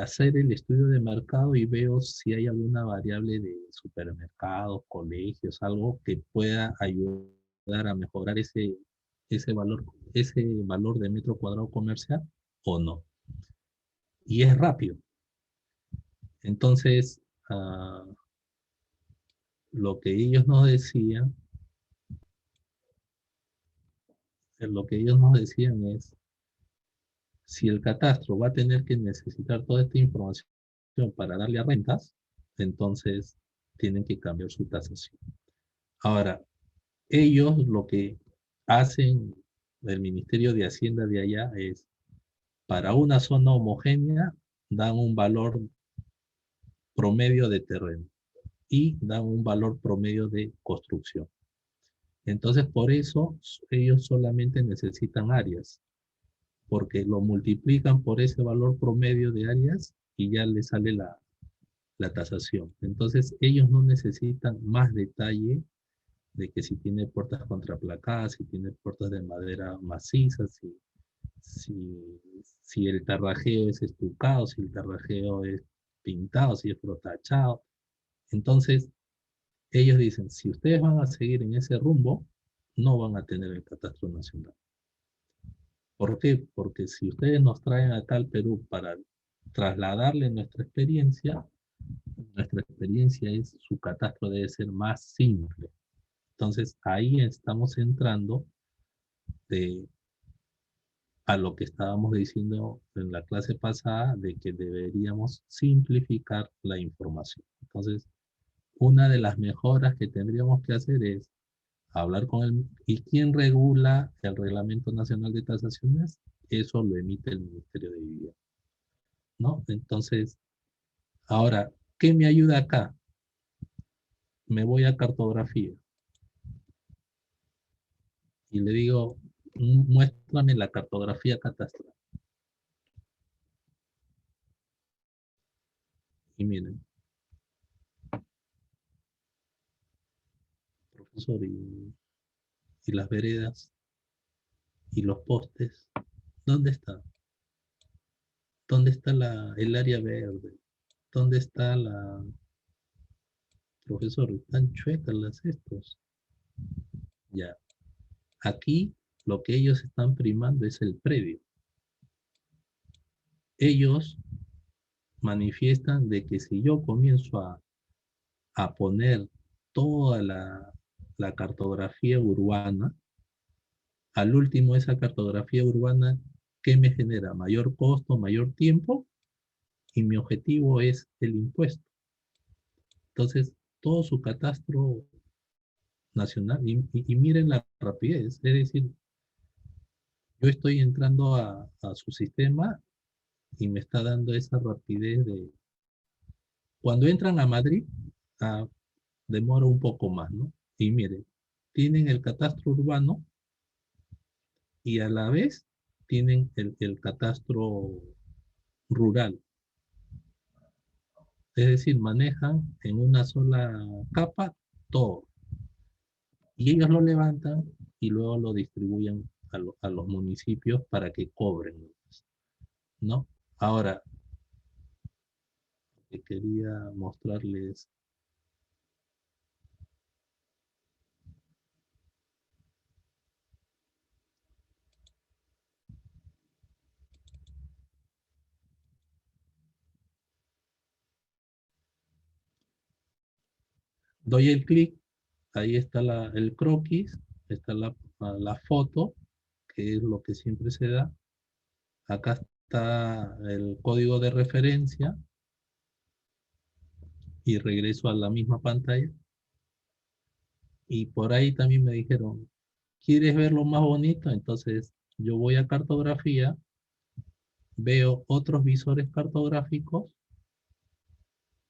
hacer el estudio de mercado y veo si hay alguna variable de supermercados, colegios, algo que pueda ayudar a mejorar ese valor, ese valor de metro cuadrado comercial o no. Y es rápido. Entonces, lo que ellos nos decían, es, si el catastro va a tener que necesitar toda esta información para darle a rentas, entonces tienen que cambiar su tasación. Ahora, ellos lo que hacen, el Ministerio de Hacienda de allá, es para una zona homogénea dan un valor promedio de terreno y dan un valor promedio de construcción. Entonces, por eso ellos solamente necesitan áreas, porque lo multiplican por ese valor promedio de áreas y ya les sale la tasación. Entonces, ellos no necesitan más detalle de que si tiene puertas contraplacadas, si tiene puertas de madera maciza, si el tarrajeo es estucado, si el tarrajeo es pintado, si es protachado. Entonces, ellos dicen, si ustedes van a seguir en ese rumbo, no van a tener el catastro nacional. ¿Por qué? Porque si ustedes nos traen acá al Perú para trasladarle nuestra experiencia es su catastro debe ser más simple. Entonces, ahí estamos entrando de, a lo que estábamos diciendo en la clase pasada, de que deberíamos simplificar la información. Entonces, una de las mejoras que tendríamos que hacer es hablar con el... ¿Y quién regula el Reglamento Nacional de Tasaciones? Eso lo emite el Ministerio de Vivienda, ¿no? Entonces, ahora, ¿qué me ayuda acá? Me voy a cartografía y le digo, muéstrame la cartografía catastral. Y miren, profesor, y las veredas y los postes, ¿dónde está? ¿Dónde está el área verde? ¿Dónde está la... Profesor, están chuecas las estos. Ya, aquí lo que ellos están primando es el predio. Ellos manifiestan de que si yo comienzo a poner toda la cartografía urbana, al último esa cartografía urbana, ¿qué me genera? Mayor costo, mayor tiempo, y mi objetivo es el impuesto. Entonces, todo su catastro nacional, y miren la rapidez, es decir, yo estoy entrando a su sistema y me está dando esa rapidez de... Cuando entran a Madrid, ah, demora un poco más, ¿no? Y miren, tienen el catastro urbano y a la vez tienen el catastro rural. Es decir, manejan en una sola capa todo. Y ellos lo levantan y luego lo distribuyen a los municipios para que cobren, ¿no? Ahora, que quería mostrarles, Doy el clic, ahí está el croquis, está la foto, que es lo que siempre se da. Acá está el código de referencia y regreso a la misma pantalla. Y por ahí también me dijeron, ¿quieres verlo más bonito? Entonces yo voy a cartografía, veo otros visores cartográficos.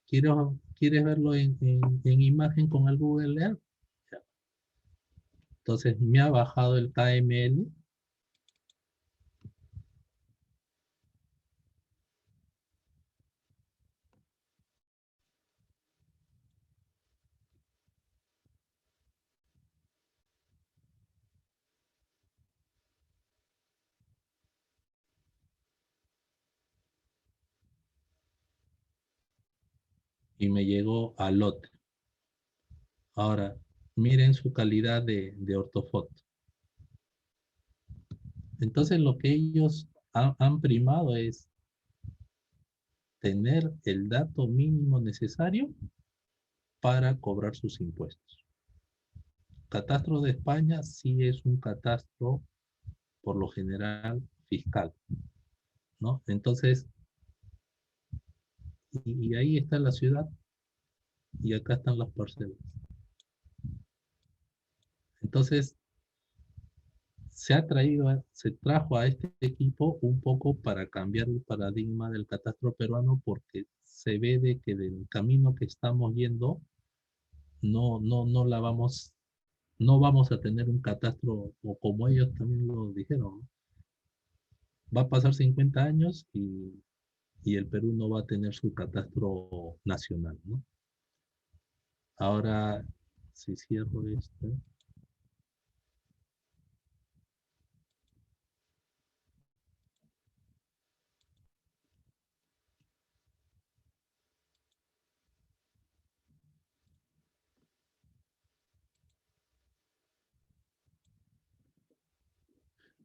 ¿Quieres verlo en imagen con el Google Earth? Ya. Entonces me ha bajado el KML y me llegó a lote. Ahora, miren su calidad de ortofoto. Entonces lo que ellos han primado es tener el dato mínimo necesario para cobrar sus impuestos. Catastro de España sí es un catastro, por lo general, fiscal, ¿no? Entonces, y ahí está la ciudad y acá están las parcelas. Entonces, se trajo a este equipo un poco para cambiar el paradigma del catastro peruano porque se ve de que del camino que estamos yendo no la vamos, no vamos a tener un catastro, o como ellos también lo dijeron, ¿no? Va a pasar 50 años y el Perú no va a tener su catastro nacional, ¿no? Ahora, si cierro esto,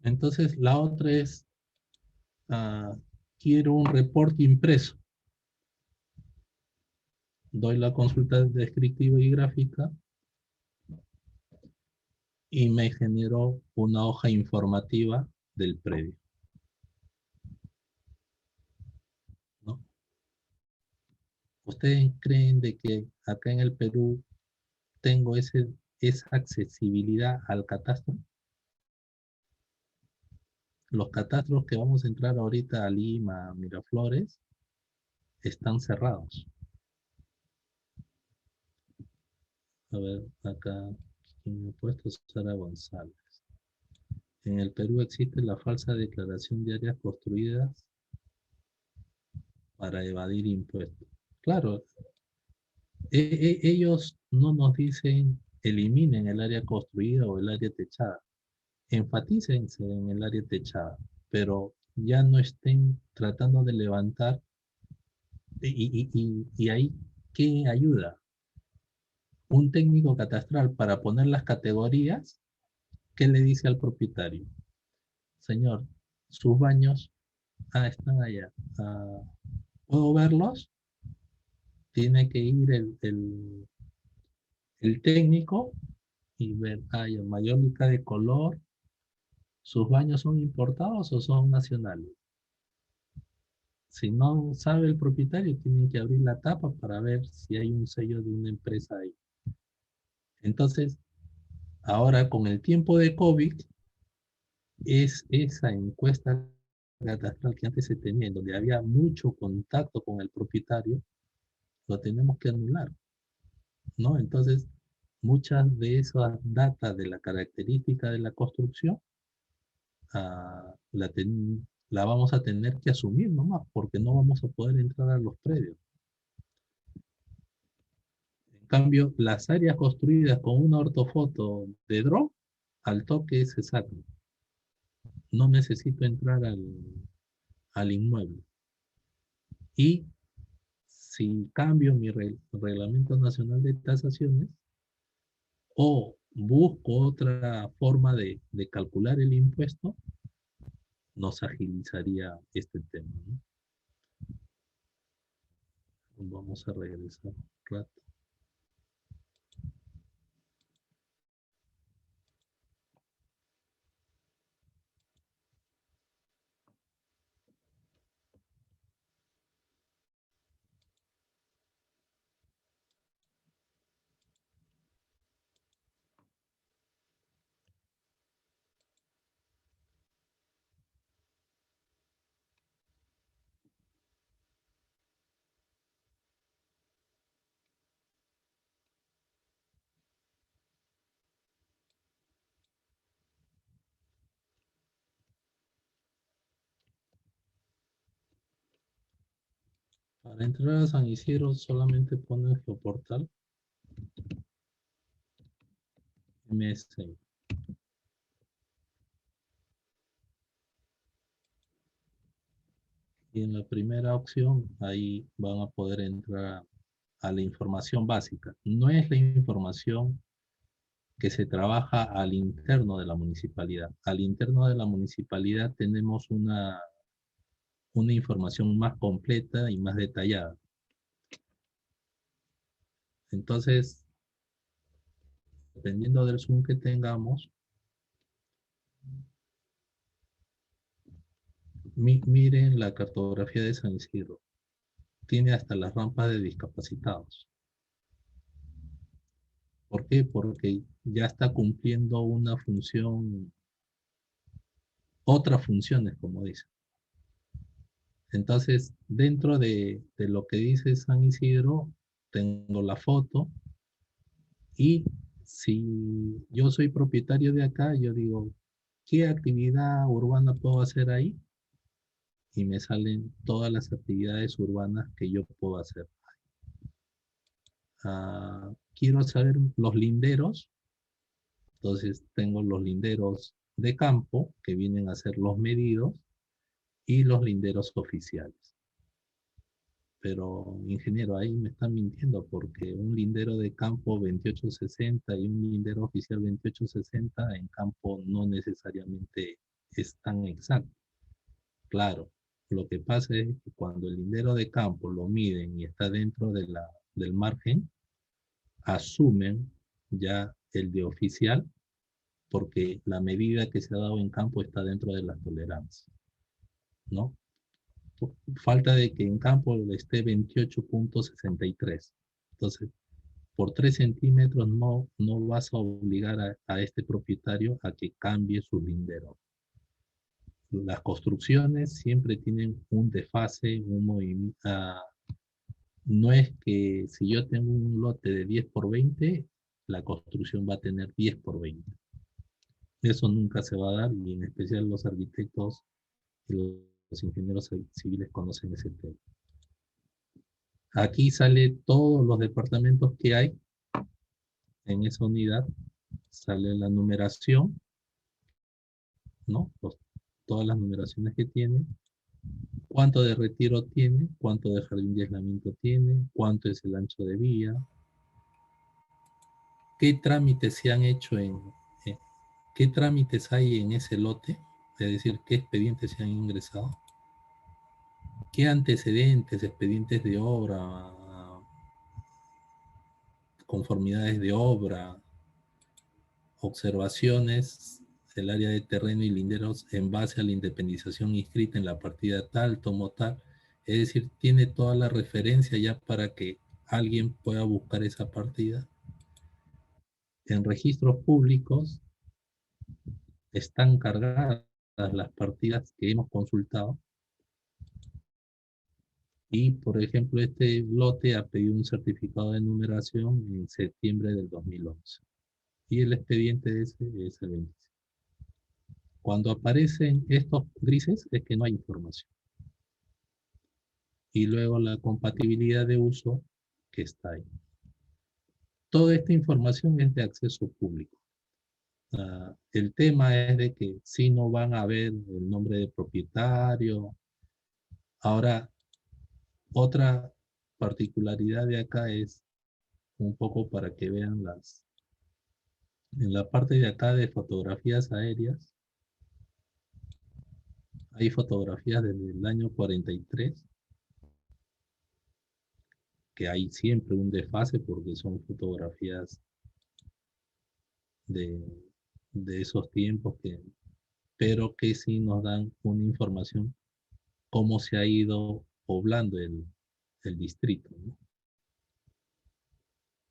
entonces la otra es, ah, quiero un reporte impreso. Doy la consulta descriptiva y gráfica y me generó una hoja informativa del predio, ¿no? ¿Ustedes creen de que acá en el Perú tengo esa accesibilidad al catastro? Los catastros que vamos a entrar ahorita a Lima, a Miraflores, están cerrados. A ver, acá, ¿quién me ha puesto? Sara González. En el Perú existe la falsa declaración de áreas construidas para evadir impuestos. Claro, ellos no nos dicen eliminen el área construida o el área techada, enfatícense en el área techada, pero ya no estén tratando de levantar y ahí, ¿qué ayuda? Un técnico catastral para poner las categorías, ¿qué le dice al propietario? Señor, sus baños están allá. ¿Puedo verlos? Tiene que ir el técnico y ver, hay mayólica de color, ¿sus baños son importados o son nacionales? Si no sabe el propietario, tienen que abrir la tapa para ver si hay un sello de una empresa ahí. Entonces, ahora con el tiempo de COVID, es esa encuesta catastral que antes se tenía, en donde había mucho contacto con el propietario, lo tenemos que anular, ¿no? Entonces, muchas de esas datas de la característica de la construcción la vamos a tener que asumir nomás, porque no vamos a poder entrar a los predios. En cambio, las áreas construidas con una ortofoto de drone, al toque se sacan. No necesito entrar al inmueble. Y si cambio mi reglamento nacional de tasaciones o busco otra forma de calcular el impuesto, nos agilizaría este tema, ¿no? Vamos a regresar un rato. Para entrar a San Isidro solamente pones Geoportal MS. Y en la primera opción, ahí van a poder entrar a la información básica. No es la información que se trabaja al interno de la municipalidad. Al interno de la municipalidad tenemos una información más completa y más detallada. Entonces, dependiendo del Zoom que tengamos, miren la cartografía de San Isidro. Tiene hasta las rampas de discapacitados. ¿Por qué? Porque ya está cumpliendo una función, otras funciones, como dice. Entonces, dentro de lo que dice San Isidro, tengo la foto y si yo soy propietario de acá, yo digo, ¿qué actividad urbana puedo hacer ahí? Y me salen todas las actividades urbanas que yo puedo hacer. Quiero saber los linderos, entonces tengo los linderos de campo, que vienen a ser los medidos, y los linderos oficiales. Pero, ingeniero, ahí me están mintiendo porque un lindero de campo 2860 y un lindero oficial 2860 en campo no necesariamente es tan exacto. Claro, lo que pasa es que cuando el lindero de campo lo miden y está dentro del margen, asumen ya el de oficial porque la medida que se ha dado en campo está dentro de las tolerancias, ¿no? Falta de que en campo esté 28,63. Entonces, por 3 centímetros no vas a obligar a este propietario a que cambie su lindero. Las construcciones siempre tienen un desfase, un movimiento. No es que si yo tengo un lote de 10 por 20, la construcción va a tener 10 por 20. Eso nunca se va a dar y en especial los arquitectos y los ingenieros civiles conocen ese tema. Aquí sale todos los departamentos que hay en esa unidad, sale la numeración, ¿no? Todas las numeraciones que tiene, cuánto de retiro tiene, cuánto de jardín de aislamiento tiene, cuánto es el ancho de vía, qué trámites se han hecho en qué trámites hay en ese lote, es decir, qué expedientes se han ingresado, qué antecedentes, expedientes de obra, conformidades de obra, observaciones del área de terreno y linderos en base a la independización inscrita en la partida tal, tomo tal. Es decir, tiene toda la referencia ya para que alguien pueda buscar esa partida. En registros públicos están cargadas las partidas que hemos consultado y, por ejemplo, este lote ha pedido un certificado de numeración en septiembre del 2011 y el expediente ese es el 25. Cuando aparecen estos grises es que no hay información. Y luego la compatibilidad de uso que está ahí. Toda esta información es de acceso público. El tema es de que si no van a ver el nombre de propietario. Ahora, otra particularidad de acá es un poco para que vean en la parte de acá de fotografías aéreas, hay fotografías desde el año 43 que hay siempre un desfase porque son fotografías de, de esos tiempos, pero que sí nos dan una información cómo se ha ido poblando el distrito, ¿no?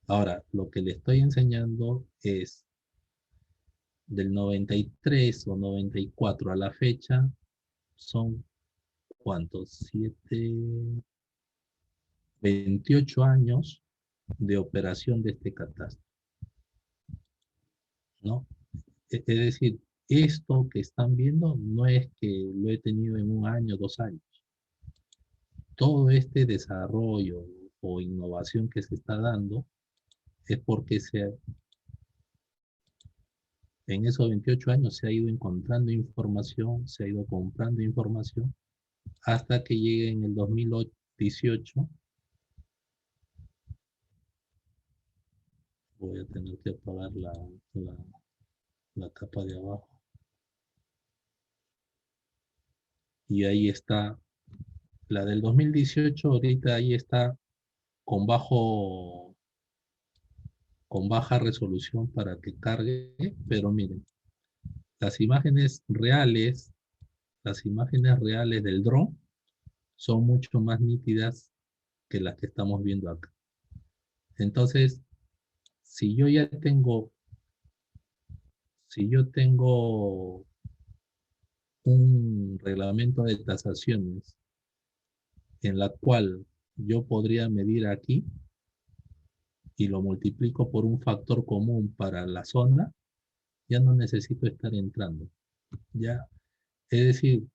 Ahora, lo que le estoy enseñando es del 93 o 94 a la fecha, son ¿cuántos? 28 años de operación de este catastro, ¿no? Es decir, esto que están viendo no es que lo he tenido en un año, 2 años. todo este desarrollo o innovación que se está dando es porque en esos 28 años se ha ido encontrando información, se ha ido comprando información, hasta que llegue en el 2018. Voy a tener que apagar la, la capa de abajo. Y ahí está, la del 2018, ahorita ahí está con con baja resolución para que cargue, pero miren, las imágenes reales, las imágenes reales del dron son mucho más nítidas que las que estamos viendo acá. Entonces, si yo ya tengo, si yo tengo un reglamento de tasaciones en la cual yo podría medir aquí y lo multiplico por un factor común para la zona, ya no necesito estar entrando. Ya, es decir,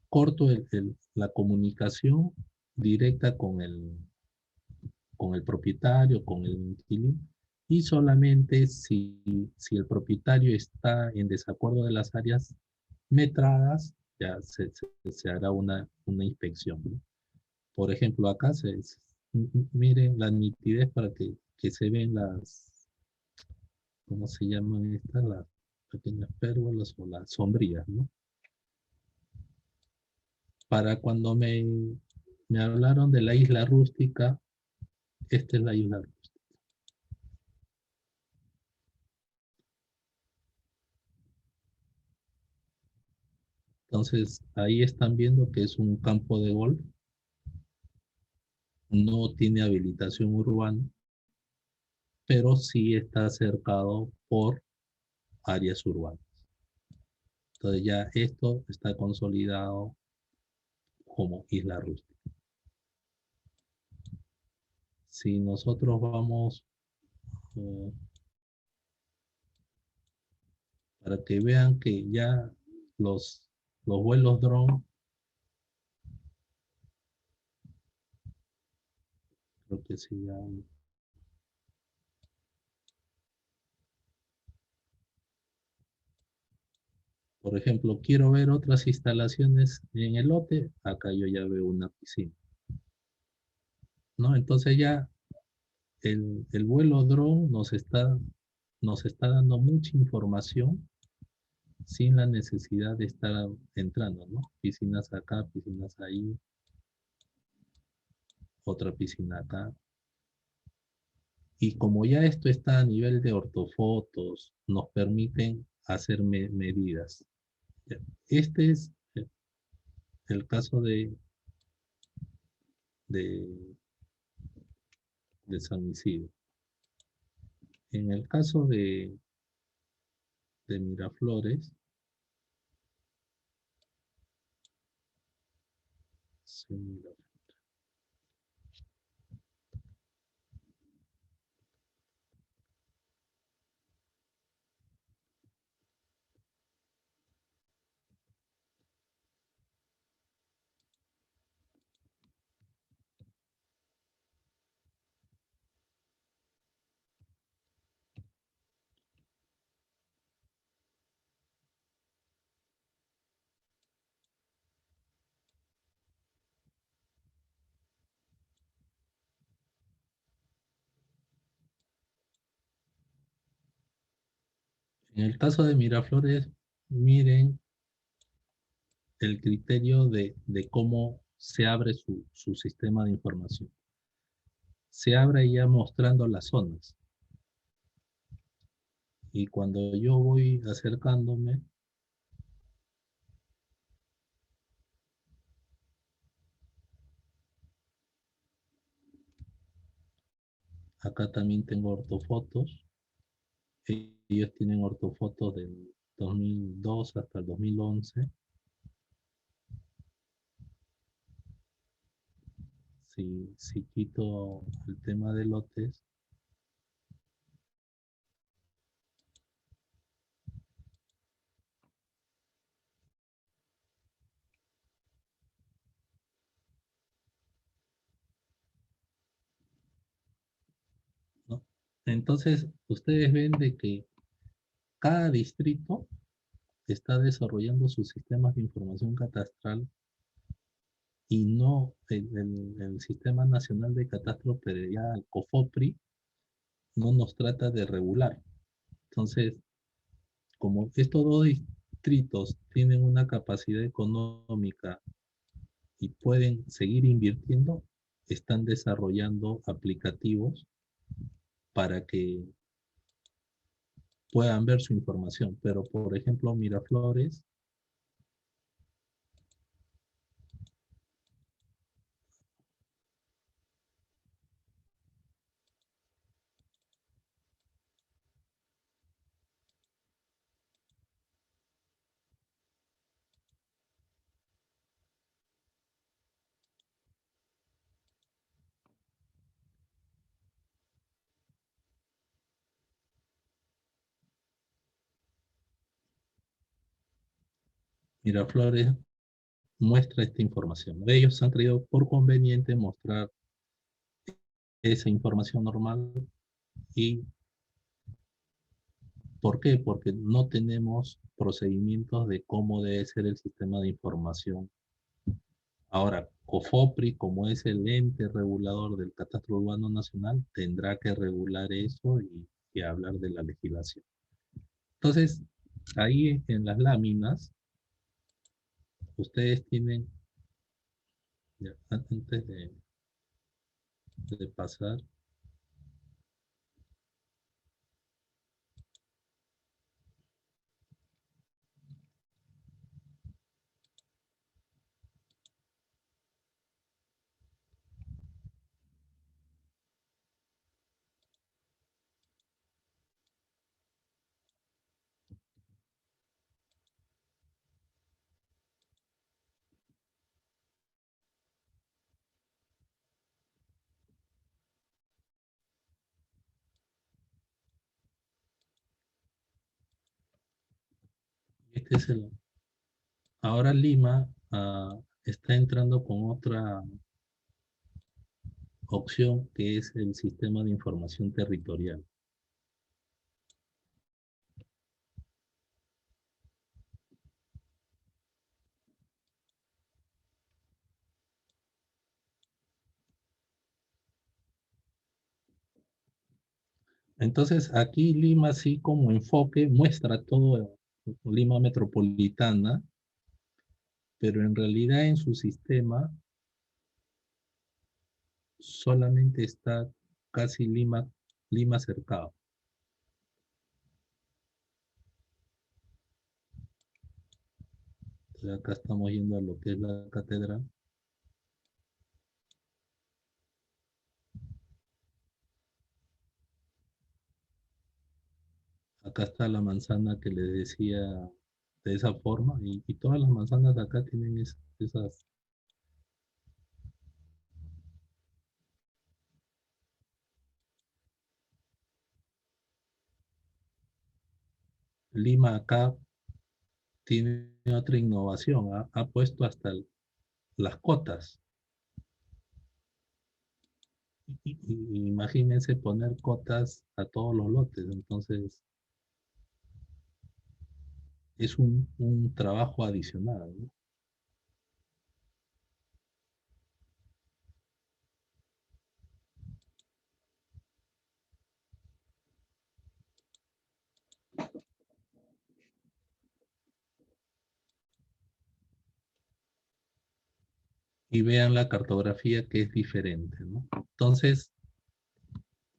corto la comunicación directa con el propietario, con el inquilino, y solamente si el propietario está en desacuerdo de las áreas metradas, ya se hará una inspección, ¿no? Por ejemplo, acá miren la nitidez para que se ven ¿cómo se llaman estas? Las pequeñas pérgolas o las sombrillas, ¿no? Para cuando me hablaron de la isla rústica, esta es la isla rústica. Entonces, ahí están viendo que es un campo de golf, no tiene habilitación urbana, pero sí está cercado por áreas urbanas. Entonces ya esto está consolidado como isla rústica. Si nosotros vamos, eh, para que vean que ya los, los vuelos dron, creo que sí, ya, por ejemplo, quiero ver otras instalaciones en el lote, acá yo ya veo una piscina, ¿no? Entonces ya el vuelo drone nos está dando mucha información sin la necesidad de estar entrando, ¿no? Piscinas acá, piscinas ahí, otra piscina acá. Y como ya esto está a nivel de ortofotos, nos permiten hacer medidas. Este es el caso de, de San Isidro. En el caso de Miraflores, sí, en el caso de Miraflores, miren el criterio de cómo se abre su sistema de información. Se abre ya mostrando las zonas. Y cuando yo voy acercándome, acá también tengo ortofotos. Ellos tienen ortofotos del 2002 hasta el 2011. Si quito el tema de lotes, Entonces, ustedes ven de que cada distrito está desarrollando sus sistemas de información catastral y no el Sistema Nacional de Catastro Predial, COFOPRI, no nos trata de regular. Entonces, como estos dos distritos tienen una capacidad económica y pueden seguir invirtiendo, están desarrollando aplicativos para que puedan ver su información. Pero, por ejemplo, Miraflores, Miraflores muestra esta información. Ellos han creído por conveniente mostrar esa información normal. ¿Y por qué? Porque no tenemos procedimientos de cómo debe ser el sistema de información. Ahora, COFOPRI, como es el ente regulador del Catastro Urbano Nacional, tendrá que regular eso y hablar de la legislación. Entonces, ahí en las láminas, ustedes tienen, ya, antes de pasar, este es el, ahora Lima está entrando con otra opción que es el sistema de información territorial. Entonces aquí Lima sí como enfoque muestra todo Lima metropolitana, pero en realidad en su sistema solamente está casi Lima cercado. Entonces acá estamos yendo a lo que es la catedral. Acá está la manzana que les decía de esa forma y todas las manzanas de acá tienen esas. Lima acá tiene otra innovación, ha puesto hasta las cotas. Imagínense poner cotas a todos los lotes, entonces es un trabajo adicional, ¿no? Y vean la cartografía que es diferente, ¿no? Entonces,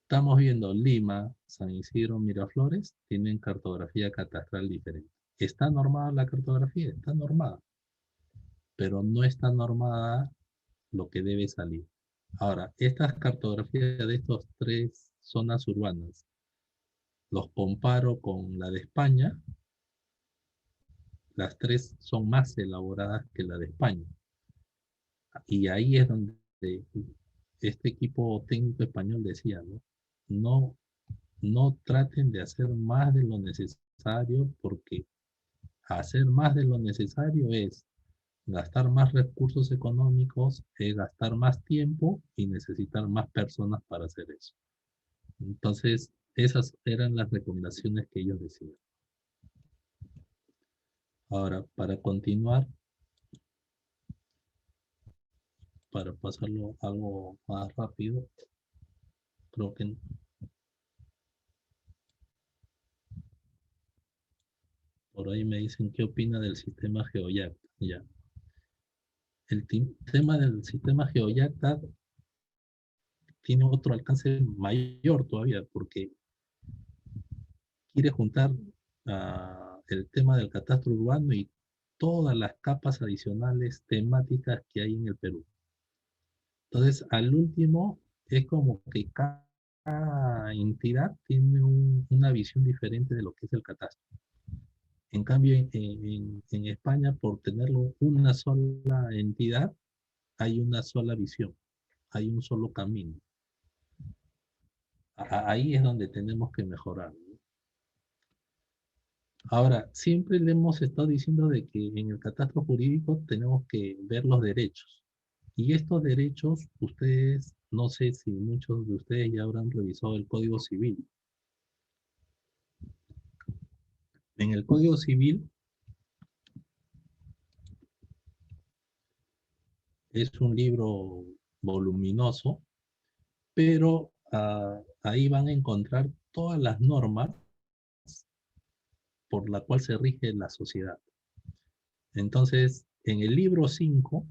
estamos viendo Lima, San Isidro, Miraflores, tienen cartografía catastral diferente. ¿Está normada la cartografía? Está normada, pero no está normada lo que debe salir. Ahora, estas cartografías de estas tres zonas urbanas, los comparo con la de España, las tres son más elaboradas que la de España. Y ahí es donde este equipo técnico español decía, ¿no? No, no traten de hacer más de lo necesario porque hacer más de lo necesario es gastar más recursos económicos, es gastar más tiempo y necesitar más personas para hacer eso. Entonces, esas eran las recomendaciones que ellos decían. Ahora, para continuar, para pasarlo algo más rápido, creo que por ahí me dicen qué opina del sistema GeoJack. Ya. Tema del sistema GeoJack tiene otro alcance mayor todavía, porque quiere juntar el tema del catastro urbano y todas las capas adicionales temáticas que hay en el Perú. Entonces, al último, es como que cada entidad tiene una visión diferente de lo que es el catastro. En cambio, en España, por tenerlo una sola entidad, hay una sola visión, hay un solo camino. Ahí es donde tenemos que mejorar, ¿no? Ahora, siempre le hemos estado diciendo de que en el catastro jurídico tenemos que ver los derechos. Y estos derechos, ustedes, no sé si muchos de ustedes ya habrán revisado el Código Civil. En el Código Civil es un libro voluminoso, pero ahí van a encontrar todas las normas por la cual se rige la sociedad. Entonces, en el libro 5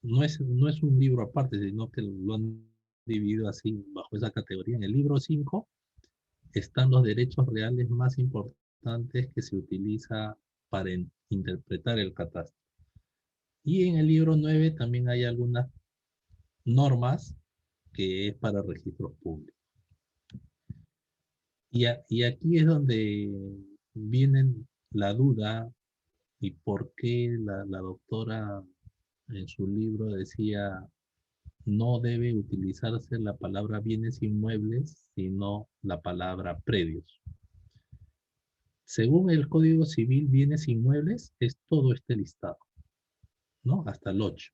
no es un libro aparte, sino que lo han dividido así bajo esa categoría. En el libro 5 están los derechos reales más importantes que se utiliza para interpretar el catastro. Y en el libro 9 también hay algunas normas que es para registros públicos. Y aquí es donde viene la duda y por qué la doctora en su libro decía no debe utilizarse la palabra bienes inmuebles, sino la palabra predios. Según el Código Civil, bienes inmuebles es todo este listado, ¿no? Hasta el 8.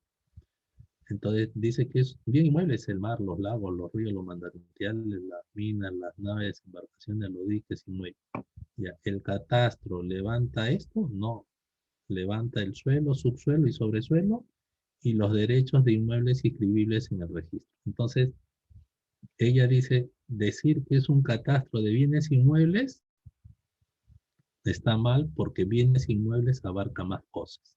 Entonces dice que es bien inmueble, es el mar, los lagos, los ríos, los manantiales, las minas, las naves, embarcaciones, los diques y muelles. Ya, ¿el catastro levanta esto? No. Levanta el suelo, subsuelo y sobresuelo y los derechos de inmuebles inscribibles en el registro. Entonces, ella dice, decir que es un catastro de bienes inmuebles está mal porque bienes inmuebles abarca más cosas.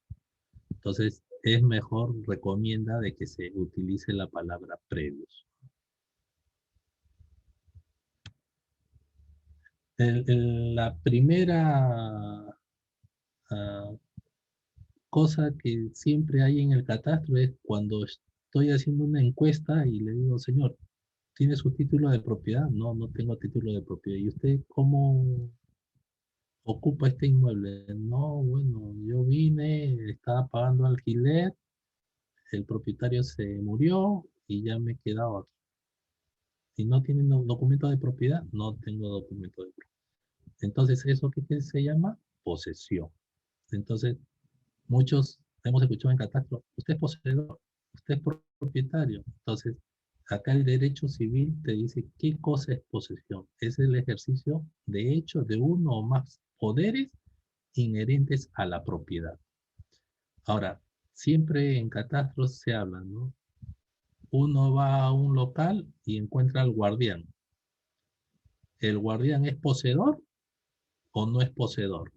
Entonces, es mejor, recomienda de que se utilice la palabra previos. La primera uh, cosa que siempre hay en el catastro es cuando estoy haciendo una encuesta y le digo, señor, ¿tiene su título de propiedad? No, no tengo título de propiedad. ¿Y usted cómo ocupa este inmueble? No, bueno, yo vine, estaba pagando alquiler, el propietario se murió y ya me he quedado aquí. ¿Y no tienen documento de propiedad? No tengo documento de propiedad. Entonces, ¿eso qué se llama? Posesión. Entonces, muchos hemos escuchado en catastro, usted es poseedor, usted es propietario. Entonces, acá el derecho civil te dice qué cosa es posesión. Es el ejercicio de hecho de uno o más poderes inherentes a la propiedad. Ahora, siempre en catastro se habla, ¿no? Uno va a un local y encuentra al guardián. ¿El guardián es poseedor o no es poseedor?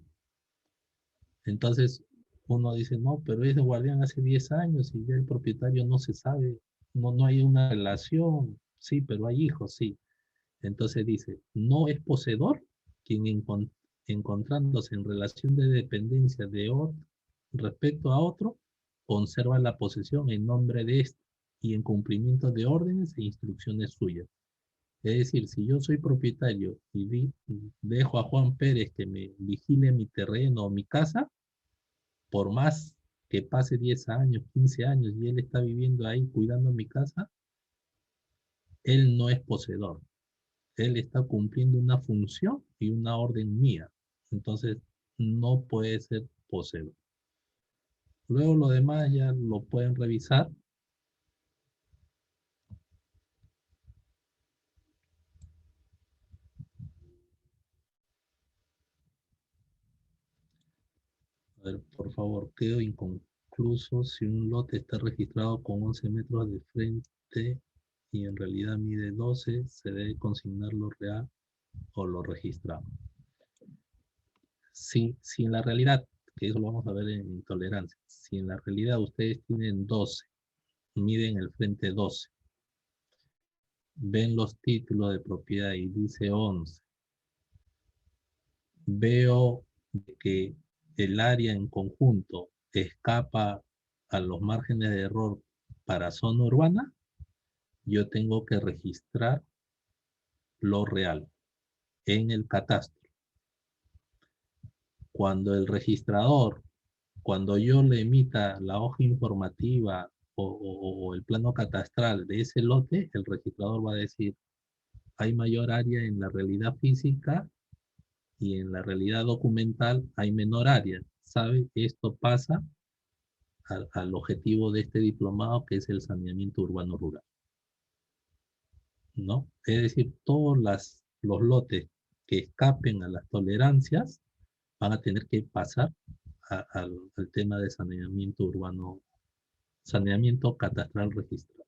Entonces uno dice, no, pero es guardián hace 10 años y ya el propietario no se sabe, no hay una relación, sí, pero hay hijos, sí. Entonces dice, no es poseedor quien encontrándose en relación de dependencia de otro respecto a otro, conserva la posesión en nombre de éste y en cumplimiento de órdenes e instrucciones suyas. Es decir, si yo soy propietario y dejo a Juan Pérez que me vigile mi terreno o mi casa, por más que pase 10 años, 15 años y él está viviendo ahí cuidando mi casa, él no es poseedor. Él está cumpliendo una función y una orden mía. Entonces, no puede ser poseedor. Luego lo demás ya lo pueden revisar. A ver, por favor, quedo inconcluso si un lote está registrado con 11 metros de frente y en realidad mide 12, se debe consignar lo real o lo registrado. Si en la realidad, que eso lo vamos a ver en intolerancia, si en la realidad ustedes tienen 12, miden el frente 12, ven los títulos de propiedad y dice 11, veo que el área en conjunto escapa a los márgenes de error para zona urbana, yo tengo que registrar lo real en el catastro. Cuando el registrador, cuando yo le emita la hoja informativa o el plano catastral de ese lote, el registrador va a decir, hay mayor área en la realidad física y en la realidad documental hay menor área. ¿Sabe? Esto pasa al objetivo de este diplomado, que es el saneamiento urbano rural, ¿no? Es decir, todos los lotes que escapen a las tolerancias van a tener que pasar al tema de saneamiento urbano, saneamiento catastral registrado.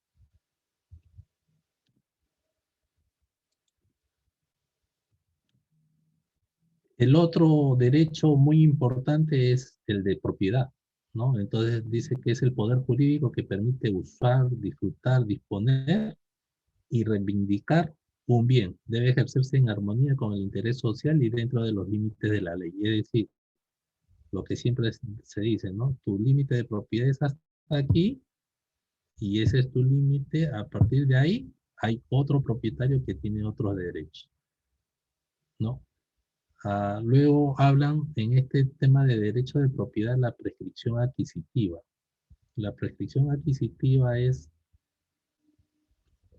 El otro derecho muy importante es el de propiedad, ¿no? Entonces dice que es el poder jurídico que permite usar, disfrutar, disponer y reivindicar un bien. Debe ejercerse en armonía con el interés social y dentro de los límites de la ley. Es decir, lo que siempre se dice, ¿no? Tu límite de propiedad es hasta aquí y ese es tu límite. A partir de ahí hay otro propietario que tiene otros derechos, ¿no? Luego hablan en este tema de derecho de propiedad la prescripción adquisitiva. La prescripción adquisitiva es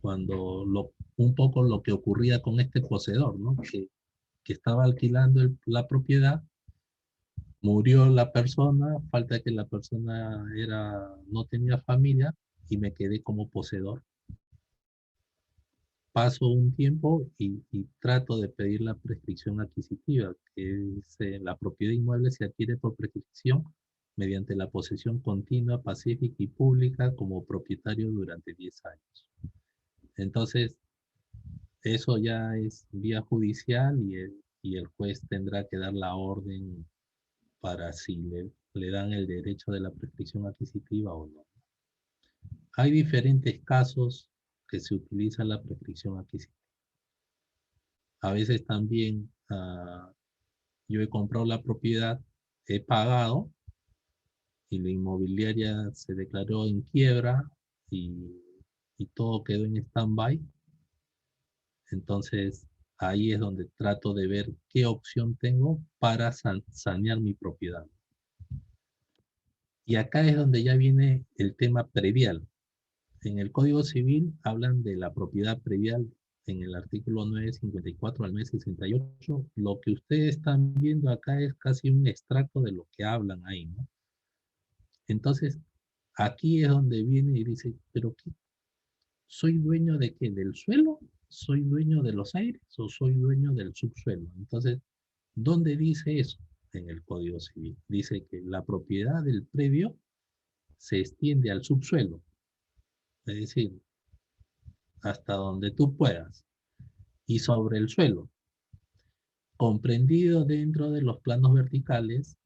cuando un poco lo que ocurría con este poseedor, ¿no? Que estaba alquilando la propiedad, murió la persona, falta que la persona no tenía familia y me quedé como poseedor. Paso un tiempo y trato de pedir la prescripción adquisitiva, que es la propiedad inmueble se adquiere por prescripción mediante la posesión continua, pacífica y pública como propietario durante 10 años. Entonces, eso ya es vía judicial y el juez tendrá que dar la orden para si le dan el derecho de la prescripción adquisitiva o no. Hay diferentes casos que se utiliza la prescripción adquisitiva. A veces también yo he comprado la propiedad, he pagado y la inmobiliaria se declaró en quiebra y, y todo quedó en stand-by. Entonces ahí es donde trato de ver qué opción tengo para sanear mi propiedad. Y acá es donde ya viene el tema predial. En el Código Civil hablan de la propiedad predial en el artículo 954 al 968. Lo que ustedes están viendo acá es casi un extracto de lo que hablan ahí, ¿no? Entonces, aquí es donde viene y dice, ¿pero qué? ¿Soy dueño de qué? ¿Del suelo? ¿Soy dueño de los aires o soy dueño del subsuelo? Entonces, ¿dónde dice eso? En el Código Civil. Dice que la propiedad del predio se extiende al subsuelo, es decir, hasta donde tú puedas, y sobre el suelo, comprendido dentro de los planos verticales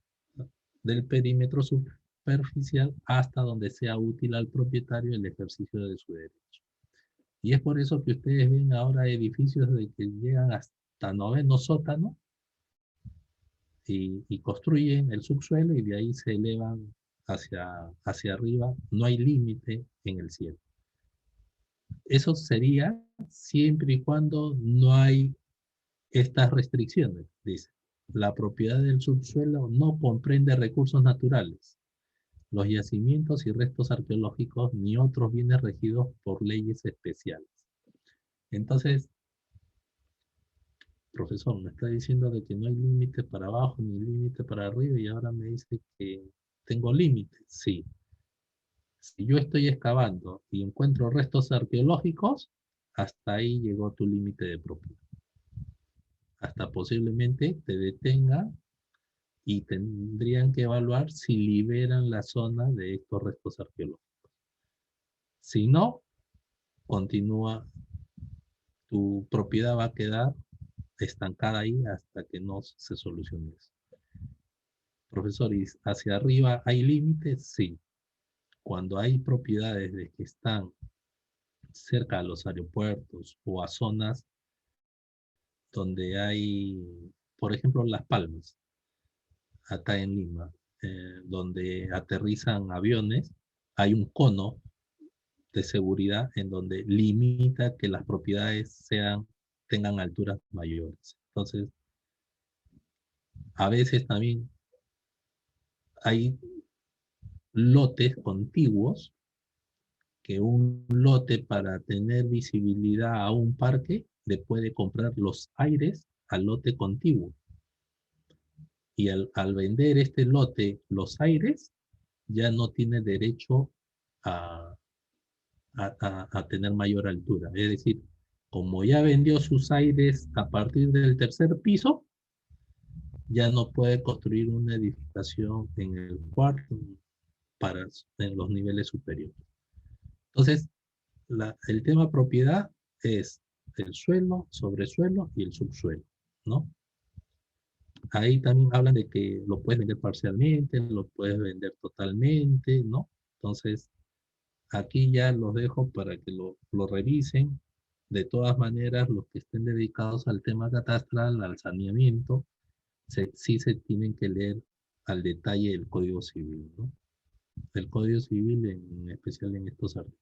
del perímetro superficial hasta donde sea útil al propietario el ejercicio de su derecho. Y es por eso que ustedes ven ahora edificios de que llegan hasta noveno sótano y construyen el subsuelo y de ahí se elevan hacia arriba. No hay límite en el cielo. Eso sería siempre y cuando no hay estas restricciones, dice. La propiedad del subsuelo no comprende recursos naturales, los yacimientos y restos arqueológicos ni otros bienes regidos por leyes especiales. Entonces, profesor, me está diciendo de que no hay límite para abajo ni límite para arriba y ahora me dice que tengo límite. Sí. Si yo estoy excavando y encuentro restos arqueológicos, hasta ahí llegó tu límite de propiedad. Hasta posiblemente te detenga y tendrían que evaluar si liberan la zona de estos restos arqueológicos. Si no, continúa, tu propiedad va a quedar estancada ahí hasta que no se solucione eso. Profesor, ¿y hacia arriba hay límites? Sí. Cuando hay propiedades de que están cerca a los aeropuertos o a zonas donde hay, por ejemplo, Las Palmas, acá en Lima, donde aterrizan aviones, hay un cono de seguridad en donde limita que las propiedades tengan alturas mayores. Entonces, a veces también hay lotes contiguos, que un lote para tener visibilidad a un parque le puede comprar los aires al lote contiguo. Y al vender este lote los aires, ya no tiene derecho a, a tener mayor altura. Es decir, como ya vendió sus aires a partir del tercer piso, ya no puede construir una edificación en el cuarto en los niveles superiores. Entonces, el tema propiedad es el suelo, sobresuelo y el subsuelo, ¿no? Ahí también hablan de que lo puedes vender parcialmente, lo puedes vender totalmente, ¿no? Entonces, aquí ya los dejo para que lo revisen. De todas maneras, los que estén dedicados al tema catastral, al saneamiento, sí se tienen que leer al detalle el Código Civil, ¿no? El Código Civil en especial en estos artículos.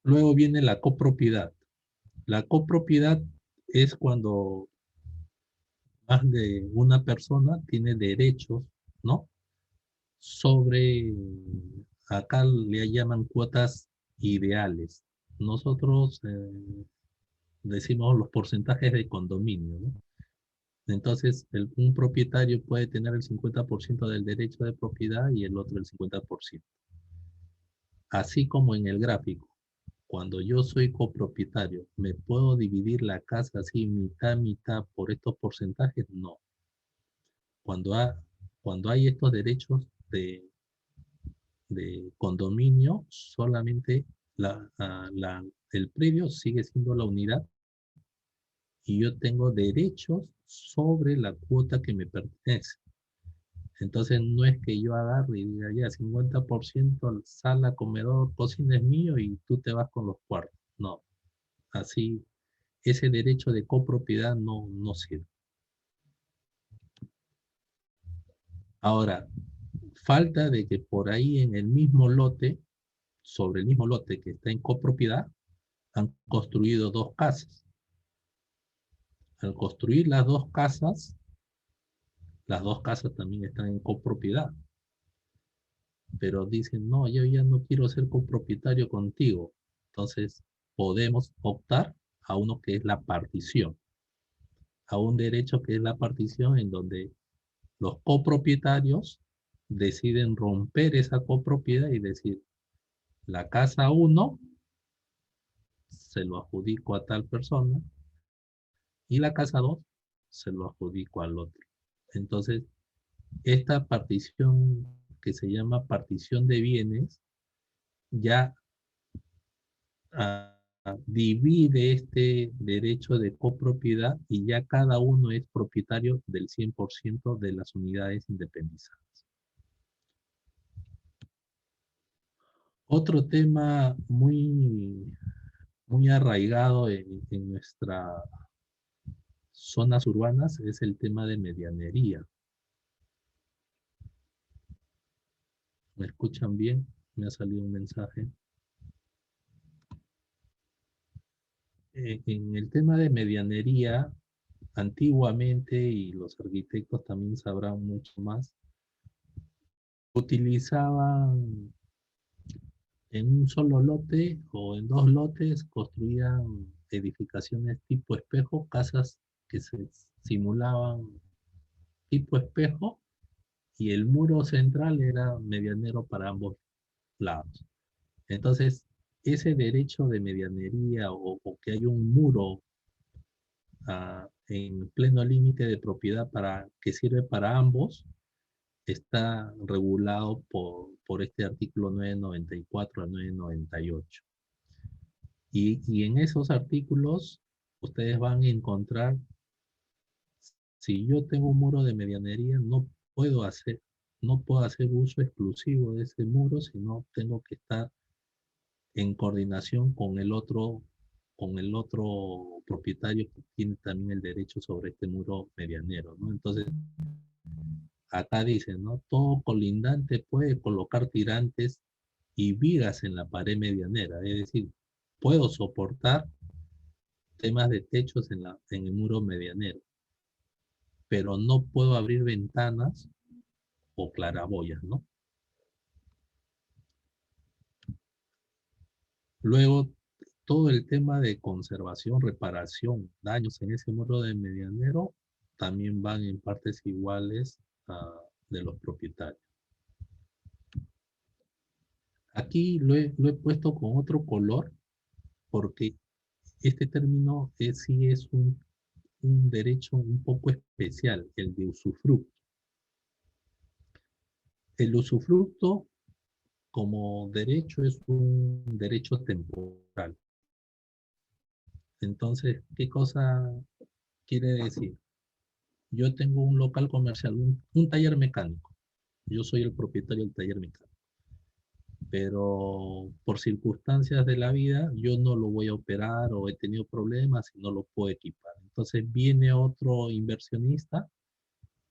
Luego viene la copropiedad. La copropiedad es cuando más de una persona tiene derechos, ¿no? Sobre, acá le llaman cuotas ideales. Nosotros decimos los porcentajes de condominio, ¿no? Entonces, un propietario puede tener el 50% del derecho de propiedad y el otro el 50%. Así como en el gráfico, cuando yo soy copropietario, ¿me puedo dividir la casa así mitad, mitad por estos porcentajes? No. Cuando, cuando hay estos derechos de condominio, solamente el predio sigue siendo la unidad y yo tengo derechos sobre la cuota que me pertenece. Entonces no es que yo agarre y diga ya 50% sala, comedor, cocina es mío y tú te vas con los cuartos. No, así ese derecho de copropiedad no sirve. Ahora, falta de que por ahí en el mismo lote, sobre el mismo lote que está en copropiedad, han construido dos casas. Al construir las dos casas también están en copropiedad. Pero dicen, no, yo ya no quiero ser copropietario contigo. Entonces, podemos optar a uno que es la partición, a un derecho que es la partición en donde los copropietarios deciden romper esa copropiedad y decir, la casa 1 se lo adjudico a tal persona y la casa 2 se lo adjudico al otro. Entonces, esta partición que se llama partición de bienes ya divide este derecho de copropiedad y ya cada uno es propietario del 100% de las unidades independizadas. Otro tema muy arraigado en nuestras zonas urbanas es el tema de medianería. ¿Me escuchan bien? Me ha salido un mensaje. En el tema de medianería, antiguamente, y los arquitectos también sabrán mucho más, utilizaban en un solo lote o en dos lotes, construían edificaciones tipo espejo, casas que se simulaban tipo espejo, y el muro central era medianero para ambos lados. Entonces, ese derecho de medianería o que hay un muro en pleno límite de propiedad que sirve para ambos, está regulado por este artículo 994 a 998. Y en esos artículos ustedes van a encontrar, si yo tengo un muro de medianería, no puedo hacer uso exclusivo de ese muro, sino tengo que estar en coordinación con el otro propietario que tiene también el derecho sobre este muro medianero, ¿no? Entonces, acá dice, ¿no? Todo colindante puede colocar tirantes y vigas en la pared medianera, es decir, puedo soportar temas de techos en el muro medianero, pero no puedo abrir ventanas o claraboyas, ¿no? Luego, todo el tema de conservación, reparación, daños en ese muro de medianero también van en partes iguales de los propietarios. Aquí lo he puesto con otro color porque este término sí es un derecho un poco especial, el de usufructo. El usufructo como derecho es un derecho temporal. Entonces, ¿qué cosa quiere decir? Yo tengo un local comercial, un taller mecánico. Yo soy el propietario del taller mecánico. Pero por circunstancias de la vida, yo no lo voy a operar o he tenido problemas y no lo puedo equipar. Entonces viene otro inversionista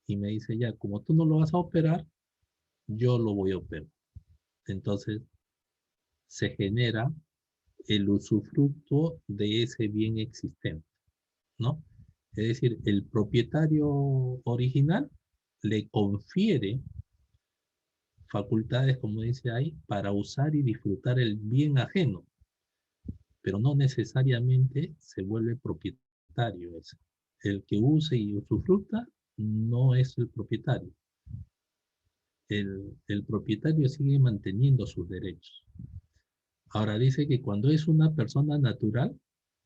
y me dice, ya, como tú no lo vas a operar, yo lo voy a operar. Entonces se genera el usufructo de ese bien existente, ¿no? Es decir, el propietario original le confiere facultades, como dice ahí, para usar y disfrutar el bien ajeno, pero no necesariamente se vuelve propietario ese. El que use y usufructa no es el propietario. El propietario sigue manteniendo sus derechos. Ahora dice que cuando es una persona natural,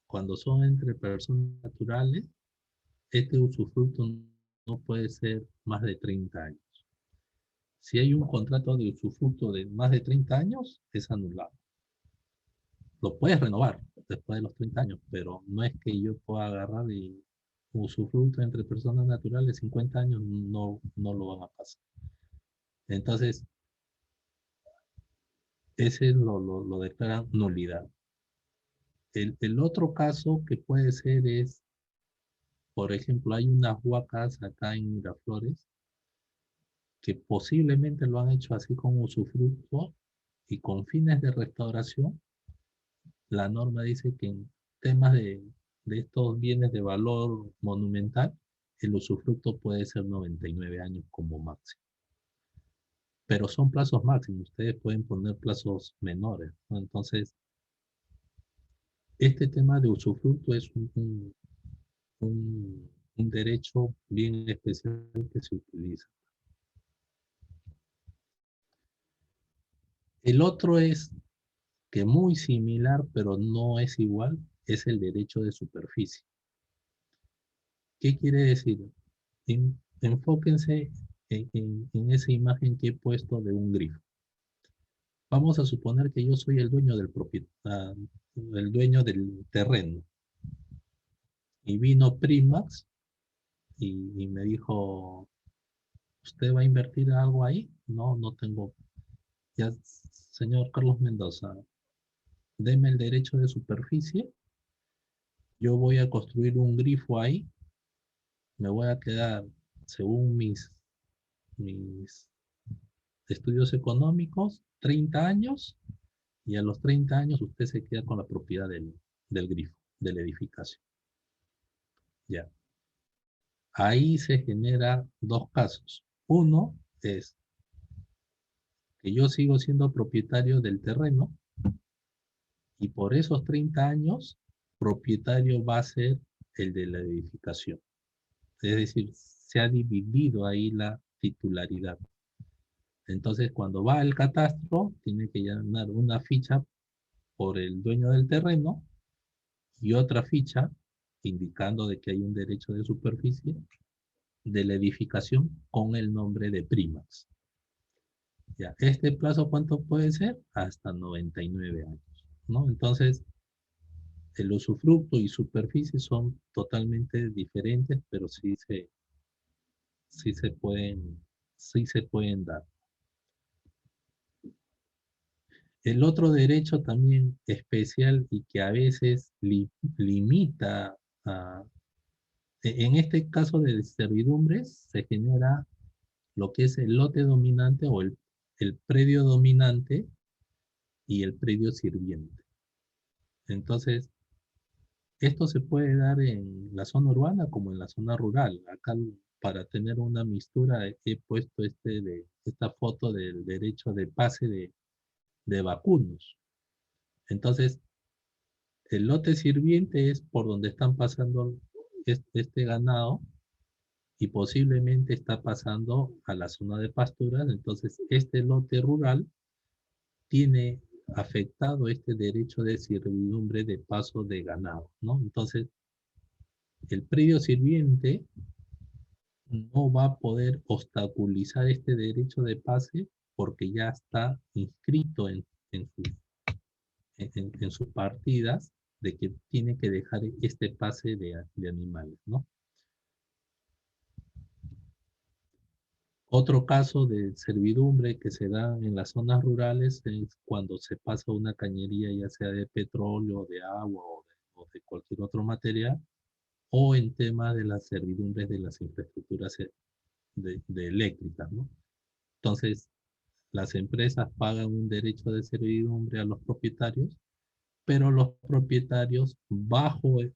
cuando son entre personas naturales, este usufructo no puede ser más de 30 años. Si hay un contrato de usufructo de más de 30 años, es anulado. Lo puedes renovar después de los 30 años, pero no es que yo pueda agarrar y usufructo entre personas naturales 50 años, no lo van a pasar. Entonces, ese lo declaran nulidad. El otro caso que puede ser es, por ejemplo, hay unas huacas acá en Miraflores que posiblemente lo han hecho así con usufructo y con fines de restauración. La norma dice que en temas de estos bienes de valor monumental, el usufructo puede ser 99 años como máximo. Pero son plazos máximos, ustedes pueden poner plazos menores, ¿no? Entonces, este tema de usufructo es un derecho bien especial que se utiliza. El otro es que muy similar, pero no es igual, es el derecho de superficie. ¿Qué quiere decir? Enfóquense en esa imagen que he puesto de un grifo. Vamos a suponer que yo soy el dueño el dueño del terreno. Y vino Primax y me dijo, ¿usted va a invertir algo ahí? No, no tengo. Ya, señor Carlos Mendoza, deme el derecho de superficie. Yo voy a construir un grifo ahí. Me voy a quedar, según mis estudios económicos, 30 años. Y a los 30 años usted se queda con la propiedad del grifo, de la edificación. Ya. Ahí se genera dos casos. Uno es que yo sigo siendo propietario del terreno y por esos 30 años, propietario va a ser el de la edificación. Es decir, se ha dividido ahí la titularidad. Entonces, cuando va al catastro, tiene que llenar una ficha por el dueño del terreno y otra ficha indicando de que hay un derecho de superficie de la edificación con el nombre de primas. Ya, este plazo, ¿cuánto puede ser? Hasta 99 años, ¿no? Entonces, el usufructo y superficie son totalmente diferentes, pero sí se pueden, sí se pueden dar. El otro derecho también especial y que a veces limita a, en este caso de servidumbres, se genera lo que es el lote dominante o el predio dominante y el predio sirviente. Entonces, esto se puede dar en la zona urbana como en la zona rural. Acá, para tener una mistura, he puesto esta foto del derecho de pase de vacunos. Entonces, el lote sirviente es por donde están pasando este ganado y posiblemente está pasando a la zona de pasturas. Entonces, este lote rural tiene afectado este derecho de servidumbre de paso de ganado, ¿no? Entonces, el predio sirviente no va a poder obstaculizar este derecho de pase porque ya está inscrito en sus partidas de que tiene que dejar este pase de animales, ¿no? Otro caso de servidumbre que se da en las zonas rurales es cuando se pasa una cañería, ya sea de petróleo, de agua o de cualquier otro material, o en tema de las servidumbres de las infraestructuras de eléctricas, ¿no? Entonces, las empresas pagan un derecho de servidumbre a los propietarios, pero los propietarios bajo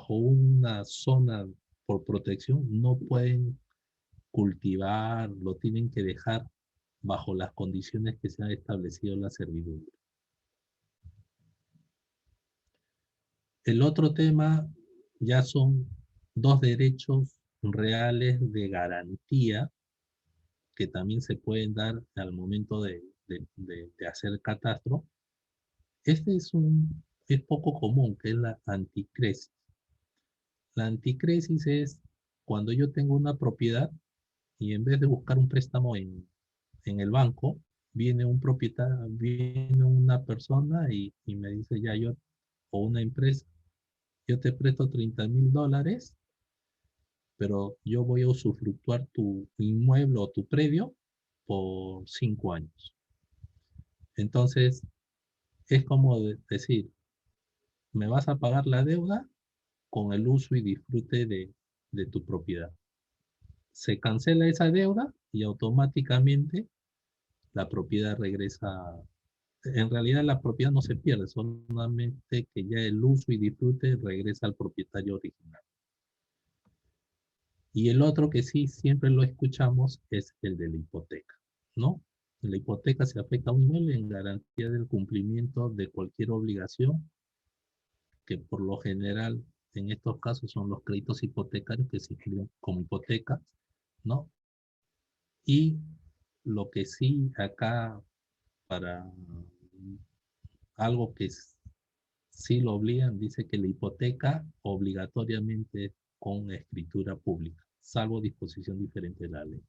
una zona por protección no pueden cultivar, lo tienen que dejar bajo las condiciones que se ha establecido la servidumbre. El otro tema ya son dos derechos reales de garantía que también se pueden dar al momento de hacer catastro. Este es poco común, que es la anticresis. La anticresis es cuando yo tengo una propiedad y en vez de buscar un préstamo en el banco, viene un propietario, viene una persona y me dice, ya yo, o una empresa, yo te presto $30,000, pero yo voy a usufructuar tu inmueble o tu predio por 5 años. Entonces, es como decir, me vas a pagar la deuda con el uso y disfrute de tu propiedad. Se cancela esa deuda y automáticamente la propiedad regresa. En realidad la propiedad no se pierde, solamente que ya el uso y disfrute regresa al propietario original. Y el otro que sí siempre lo escuchamos es el de la hipoteca, ¿no? La hipoteca se afecta a un inmueble en garantía del cumplimiento de cualquier obligación, que por lo general en estos casos son los créditos hipotecarios que se inscriben como hipotecas, ¿no? Y lo que sí acá, para algo que sí lo obligan, dice que la hipoteca obligatoriamente es con escritura pública, salvo disposición diferente de la ley.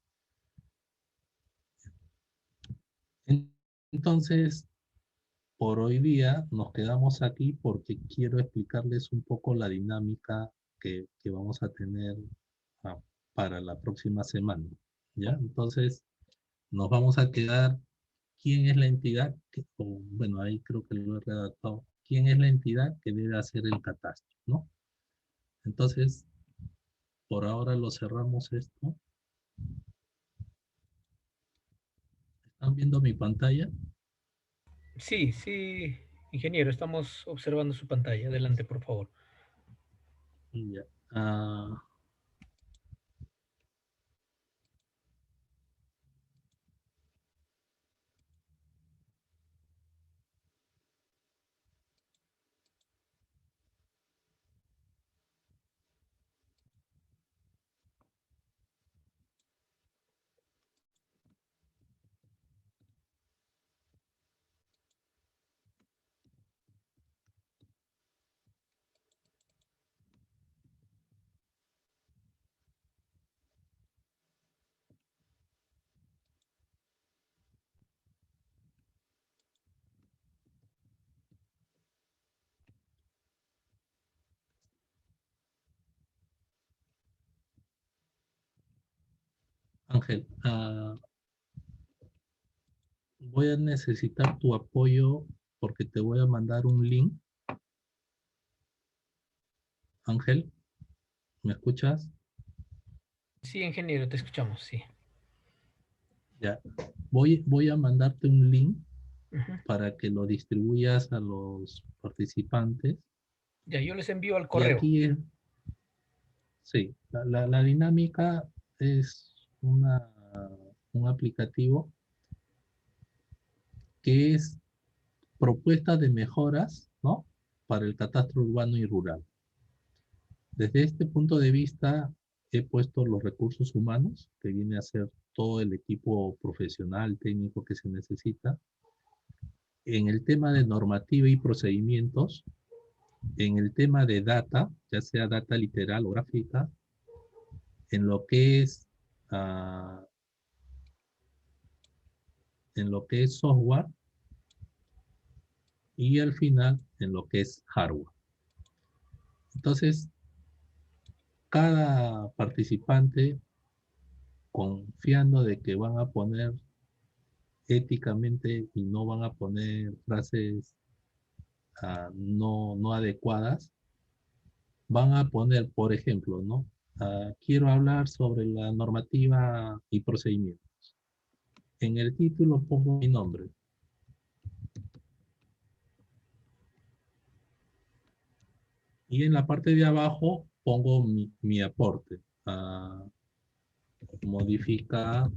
Entonces, por hoy día nos quedamos aquí porque quiero explicarles un poco la dinámica que vamos a tener ah, para la próxima semana, ¿ya? Entonces, nos vamos a quedar, ¿quién es la entidad? Bueno, ahí creo que lo he redactado. ¿Quién es la entidad que debe hacer el catastro, no? Entonces, por ahora lo cerramos esto. ¿Están viendo mi pantalla? Sí, sí, ingeniero, estamos observando su pantalla. Adelante, por favor. Ya. Ah, Ángel, voy a necesitar tu apoyo porque te voy a mandar un link. Ángel, ¿me escuchas? Sí, ingeniero, te escuchamos, sí. Ya. Voy a mandarte un link Ujú. para que lo distribuyas a los participantes. Ya, yo les envío al Y correo. aquí, sí, la dinámica es un aplicativo que es propuesta de mejoras, ¿no? Para el catastro urbano y rural. Desde este punto de vista, he puesto los recursos humanos, que viene a ser todo el equipo profesional, técnico que se necesita. En el tema de normativa y procedimientos, en el tema de data, ya sea data literal o gráfica, en lo que es, ah, en lo que es software y al final en lo que es hardware. Entonces, cada participante, confiando de que van a poner éticamente y no van a poner frases no adecuadas, van a poner, por ejemplo, ¿no? Quiero hablar sobre la normativa y procedimientos. En el título pongo mi nombre. Y en la parte de abajo pongo mi aporte. Ah, Modifica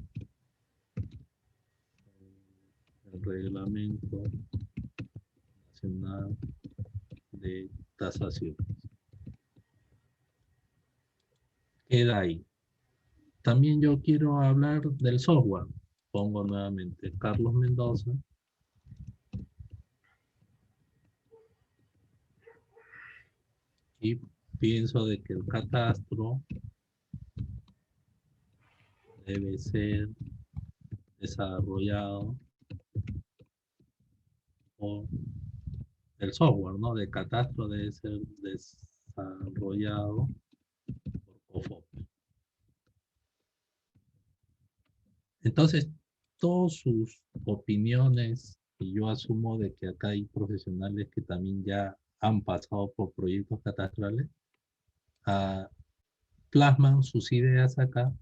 el reglamento nacional de tasación. Queda ahí. También yo quiero hablar del software. Pongo nuevamente Carlos Mendoza y pienso de que el catastro debe ser desarrollado o el software, ¿no? De catastro debe ser desarrollado por COFOP. Entonces, todas sus opiniones, y yo asumo de que acá hay profesionales que también ya han pasado por proyectos catastrales, ah, plasman sus ideas acá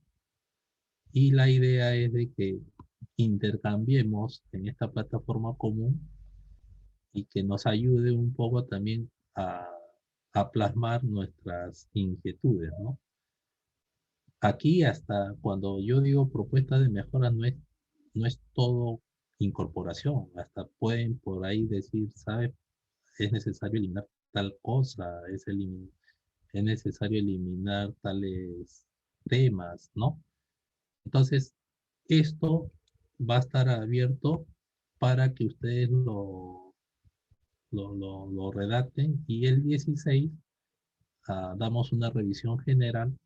y la idea es de que intercambiemos en esta plataforma común y que nos ayude un poco también a plasmar nuestras inquietudes, ¿no? Aquí hasta cuando yo digo propuesta de mejora no es todo incorporación, hasta pueden por ahí decir, ¿sabes? Es necesario eliminar tal cosa, es necesario eliminar tales temas, ¿no? Entonces, esto va a estar abierto para que ustedes lo redacten y el 16 damos una revisión general.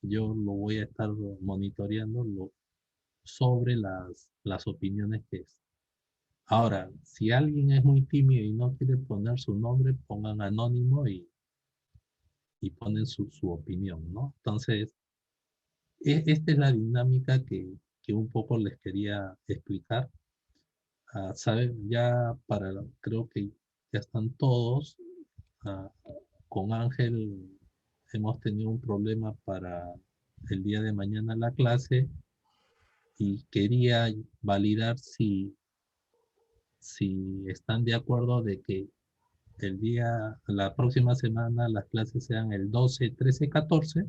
Yo lo voy a estar monitoreando sobre las opiniones que es. Ahora, si alguien es muy tímido y no quiere poner su nombre, pongan anónimo y ponen su opinión, ¿no? Entonces, esta es la dinámica que un poco les quería explicar. ¿Saben? Creo que ya están todos. ah, con Ángel hemos tenido un problema para el día de mañana la clase y quería validar si están de acuerdo de que la próxima semana las clases sean el 12, 13, 14.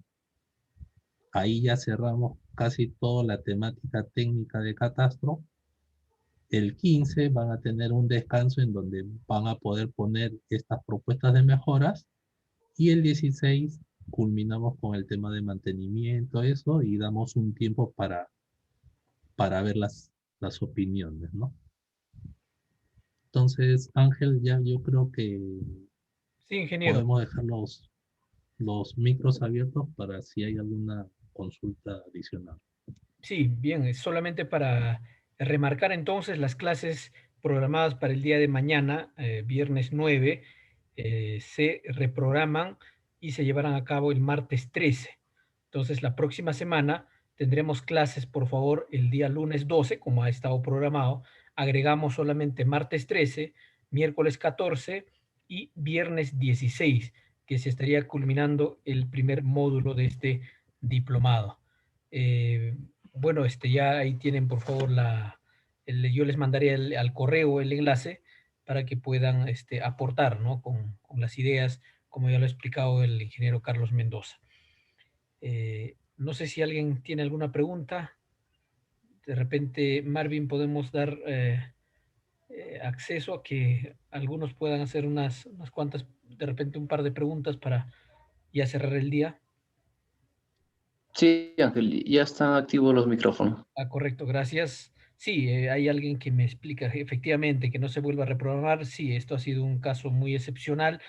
Ahí ya cerramos casi toda la temática técnica de catastro. El 15 van a tener un descanso en donde van a poder poner estas propuestas de mejoras y el 16 culminamos con el tema de mantenimiento, eso, y damos un tiempo para ver las opiniones, ¿no? Entonces, Ángel, ya yo creo que Sí, ingeniero. podemos dejar los micros abiertos para si hay alguna consulta adicional. Sí, bien, es solamente para remarcar entonces las clases programadas para el día de mañana, viernes 9, se reprograman y se llevarán a cabo el martes 13. Entonces, la próxima semana tendremos clases, por favor, el día lunes 12, como ha estado programado. Agregamos solamente martes 13, miércoles 14 y viernes 16, que se estaría culminando el primer módulo de este diplomado. Bueno, ya ahí tienen, por favor, yo les mandaré al correo el enlace para que puedan aportar, ¿no? Con las ideas, como ya lo ha explicado el ingeniero Carlos Mendoza. No sé si alguien tiene alguna pregunta. De repente, Marvin, podemos dar acceso a que algunos puedan hacer unas cuantas, de repente un par de preguntas para ya cerrar el día. Sí, Ángel, ya están activos los micrófonos. Ah, correcto, gracias. Sí, hay alguien que me explica efectivamente que no se vuelva a reprogramar. Sí, esto ha sido un caso muy excepcional.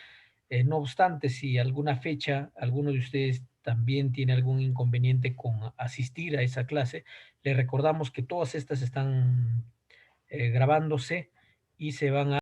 No obstante, si alguna fecha alguno de ustedes también tiene algún inconveniente con asistir a esa clase, le recordamos que todas estas están grabándose y se van a